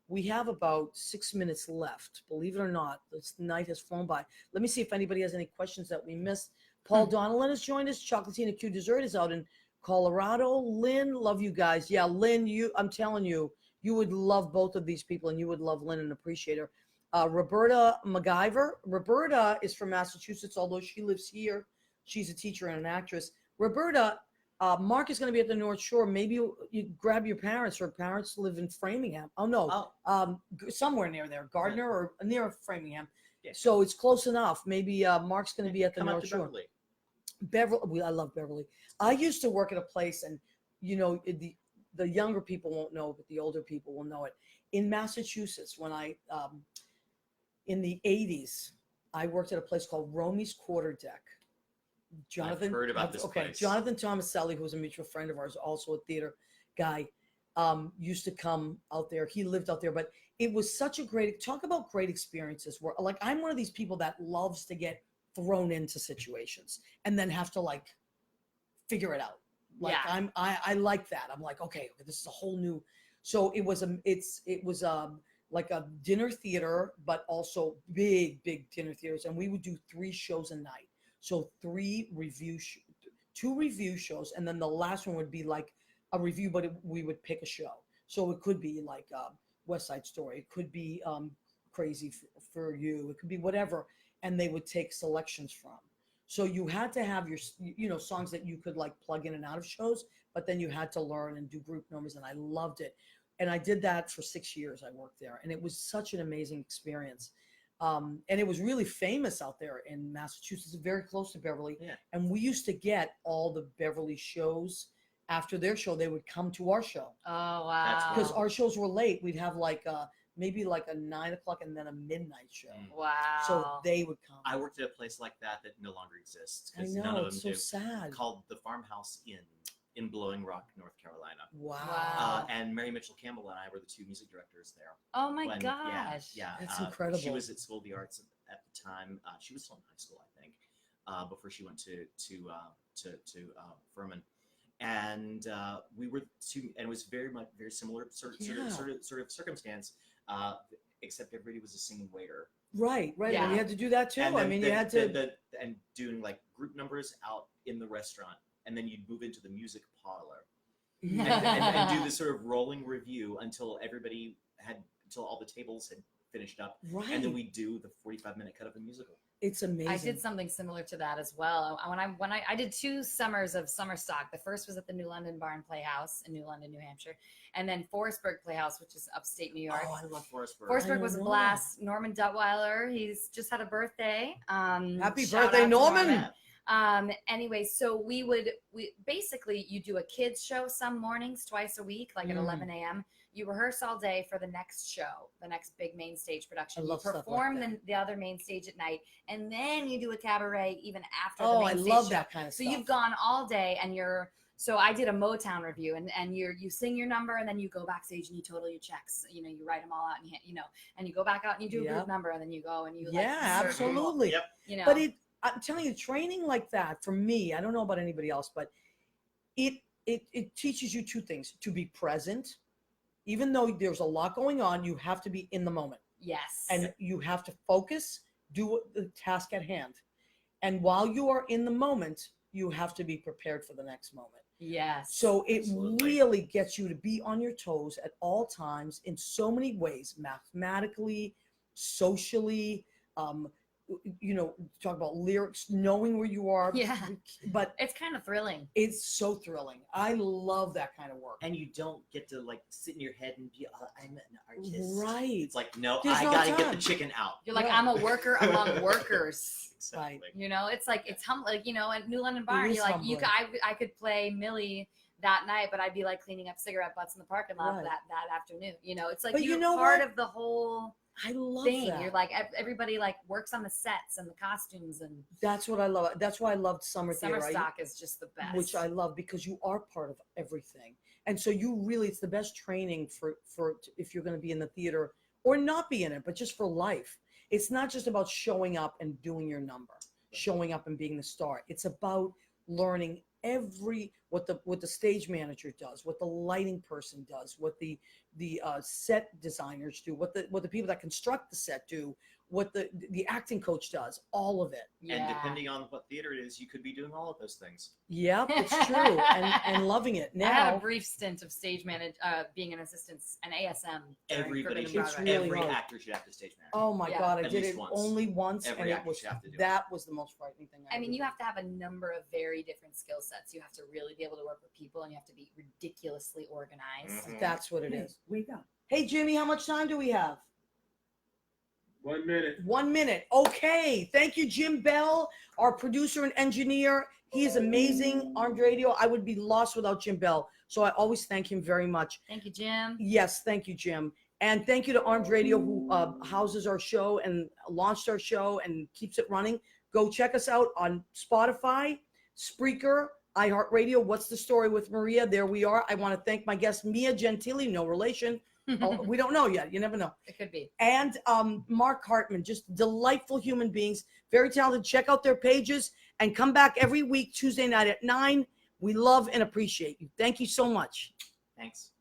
Speaker 1: we have about 6 minutes left. Believe it or not, this night has flown by. Let me see if anybody has any questions that we missed. Paul Donnellan has joined us. Chocolatina Q Dessert is out in Colorado. Lynn, love you guys. Yeah, Lynn, I'm telling you, you would love both of these people, and you would love Lynn and appreciate her. Roberta MacGyver. Roberta is from Massachusetts, although she lives here. She's a teacher and an actress. Roberta, Mark is going to be at the North Shore. Maybe you grab your parents. Her parents live in Framingham. Oh, no. Somewhere near there. Gardner or near Framingham.
Speaker 3: Yeah.
Speaker 1: So it's close enough. Maybe Mark's going to be at the
Speaker 3: Come out
Speaker 1: North
Speaker 3: to
Speaker 1: Shore.
Speaker 3: Beverly.
Speaker 1: Beverly, I love Beverly. I used to work at a place, and the younger people won't know, but the older people will know it. In Massachusetts, when in the 80s, I worked at a place called Romy's Quarterdeck. Jonathan,
Speaker 3: I've heard about this
Speaker 1: okay,
Speaker 3: place.
Speaker 1: Jonathan Tomaselli, who's a mutual friend of ours, also a theater guy, used to come out there. He lived out there, but it was such a talk about great experiences. Where, like, I'm one of these people that loves to get thrown into situations and then have to figure it out.
Speaker 2: Yeah.
Speaker 1: I like that. I'm like, okay, this is a whole new. So it was like a dinner theater, but also big dinner theaters, and we would do 3 shows a night. So 2 review shows, and then the last one would be like a review, but we would pick a show. So it could be like West Side Story. It could be Crazy for You. It could be whatever, and they would take selections from. So you had to have your songs that you could plug in and out of shows, but then you had to learn and do group numbers, and I loved it. And I did that for 6 years. I worked there, and it was such an amazing experience. And it was really famous out there in Massachusetts, very close to Beverly.
Speaker 3: Yeah.
Speaker 1: And we used to get all the Beverly shows. After their show, they would come to our show.
Speaker 2: Oh,
Speaker 3: That's
Speaker 2: wow.
Speaker 1: Because our shows were late. We'd have maybe a 9 o'clock and then a midnight show.
Speaker 2: Wow.
Speaker 1: So they would come.
Speaker 3: I worked at a place like that no longer exists
Speaker 1: I
Speaker 3: because
Speaker 1: know,
Speaker 3: none of them
Speaker 1: it's so
Speaker 3: do.
Speaker 1: sad.
Speaker 3: Called the Farmhouse Inn in Blowing Rock, North Carolina.
Speaker 1: Wow.
Speaker 2: Wow.
Speaker 3: And Mary Mitchell Campbell and I were the 2 music directors there.
Speaker 2: Oh my
Speaker 3: when-
Speaker 2: gosh.
Speaker 3: Yeah.
Speaker 1: That's incredible.
Speaker 3: She was at School of the Arts at the time. She was still in high school, I think, before she went to Furman. And we were 2, and it was very similar sort of circumstance, except everybody was a singing waiter.
Speaker 1: Right.
Speaker 2: Yeah.
Speaker 1: And you had to do that too.
Speaker 3: And
Speaker 1: I
Speaker 3: then
Speaker 1: mean, you had to.
Speaker 3: and doing group numbers out in the restaurant, and then you'd move into the music parlor and do this sort of rolling review until all the tables had finished up,
Speaker 1: Right.
Speaker 3: and then we do the 45-minute cut of the musical.
Speaker 1: It's amazing.
Speaker 2: I did something similar to that as well. When I did 2 summers of summer stock. The first was at the New London Barn Playhouse in New London, New Hampshire, and then Forestburg Playhouse, which is upstate New York.
Speaker 3: Oh, I love Forestburg.
Speaker 2: Forestburg was a
Speaker 1: know.
Speaker 2: blast. Norman Duttweiler, he's just had a birthday.
Speaker 1: Happy
Speaker 2: Shout
Speaker 1: birthday,
Speaker 2: out to
Speaker 1: Norman.
Speaker 2: Anyway, so we basically, you do a kids show some mornings, twice a week, at 11 a.m. You rehearse all day for the next show, the next big main stage production.
Speaker 1: I love
Speaker 2: you
Speaker 1: stuff like
Speaker 2: perform
Speaker 1: that.
Speaker 2: the other main stage at night, and then you do a cabaret even after
Speaker 1: Oh,
Speaker 2: the
Speaker 1: I
Speaker 2: main stage
Speaker 1: love
Speaker 2: show.
Speaker 1: that kind of
Speaker 2: So
Speaker 1: stuff.
Speaker 2: you've gone all day, and so I did a Motown review, and you sing your number, and then you go backstage and you total your checks. You write them all out, and and you go back out and you do a
Speaker 1: Yep.
Speaker 2: group number, and then you go and you
Speaker 1: Yeah,
Speaker 2: serve people,
Speaker 1: absolutely.
Speaker 3: Yep.
Speaker 1: But I'm telling you, training like that for me, I don't know about anybody else, but it teaches you 2 things: to be present, even though there's a lot going on, you have to be in the moment,
Speaker 2: Yes.
Speaker 1: and you have to focus, do the task at hand, and while you are in the moment, you have to be prepared for the next moment.
Speaker 2: yes.
Speaker 1: So it
Speaker 3: Absolutely.
Speaker 1: really gets you to be on your toes at all times in so many ways, mathematically, socially, talk about lyrics, knowing where you are.
Speaker 2: Yeah.
Speaker 1: But
Speaker 2: It's kind of thrilling.
Speaker 1: it's so thrilling. I love that kind of work.
Speaker 3: And you don't get to like sit in your head and be, I'm an artist.
Speaker 1: Right.
Speaker 3: It's like, no,
Speaker 1: There's
Speaker 3: I
Speaker 1: no
Speaker 3: gotta get
Speaker 1: time.
Speaker 3: the chicken out.
Speaker 2: You're like,
Speaker 1: Yeah.
Speaker 2: I'm a worker among workers.
Speaker 3: Exactly.
Speaker 2: You know, it's like it's humbling. Like, at New London Barn,
Speaker 1: is
Speaker 2: you're like,
Speaker 1: humbling.
Speaker 2: I could play Millie that night, but I'd be like cleaning up cigarette butts in the parking lot
Speaker 1: Right.
Speaker 2: that afternoon. It's like
Speaker 1: But you
Speaker 2: you're
Speaker 1: know
Speaker 2: part
Speaker 1: what?
Speaker 2: of the whole
Speaker 1: I love
Speaker 2: thing.
Speaker 1: that.
Speaker 2: You're like everybody like works on the sets and the costumes, and
Speaker 1: That's what I love. That's why I loved Summer
Speaker 2: summer
Speaker 1: Theater.
Speaker 2: stock is just the best.
Speaker 1: Which I love because you are part of everything. And so it's the best training for if you're going to be in the theater or not be in it, but just for life. It's not just about showing up and doing your number, showing up and being the star. It's about learning what the stage manager does, what the lighting person does, what the set designers do, what the people that construct the set do, what the acting coach does, all of it.
Speaker 3: And depending on what theater it is, you could be doing all of those things.
Speaker 1: Yep, it's true. and loving it.
Speaker 2: I had a
Speaker 1: Now,
Speaker 2: brief stint of stage being an assistant, an ASM. during
Speaker 3: Everybody
Speaker 2: Forbidden
Speaker 3: should,
Speaker 1: It's
Speaker 2: Broadway.
Speaker 1: really
Speaker 3: every
Speaker 1: hard.
Speaker 3: actor should have to stage manage.
Speaker 1: oh my
Speaker 2: Yeah.
Speaker 1: God, I
Speaker 3: At
Speaker 1: did
Speaker 3: least
Speaker 1: it
Speaker 3: once.
Speaker 1: only once,
Speaker 3: Every
Speaker 1: and it
Speaker 3: actor
Speaker 1: was
Speaker 3: should have to do it.
Speaker 1: that was the most frightening thing.
Speaker 2: I mean,
Speaker 1: ever
Speaker 2: you
Speaker 1: did.
Speaker 2: have to have a number of very different skill sets. You have to really be able to work with people, and you have to be ridiculously organized.
Speaker 3: Mhm.
Speaker 1: That's what it is.
Speaker 4: We go.
Speaker 1: Hey, Jimmy, how much time do we have?
Speaker 4: 1 minute.
Speaker 1: 1 minute. Okay. Thank you, Jim Bell, our producer and engineer. He is amazing. Armed Radio. I would be lost without Jim Bell. So I always thank him very much.
Speaker 2: Thank you, Jim.
Speaker 1: Yes, thank you, Jim. And thank you to Armed Radio, who houses our show and launched our show and keeps it running. Go check us out on Spotify, Spreaker, iHeartRadio. What's the Story with Maria? There we are. I want to thank my guest, Mia Gentili, no relation. Oh, we don't know yet. You never know.
Speaker 2: It could be.
Speaker 1: And Mark Hartman, just delightful human beings, very talented. Check out their pages and come back every week, Tuesday night at 9. We love and appreciate you. Thank you so much.
Speaker 3: Thanks.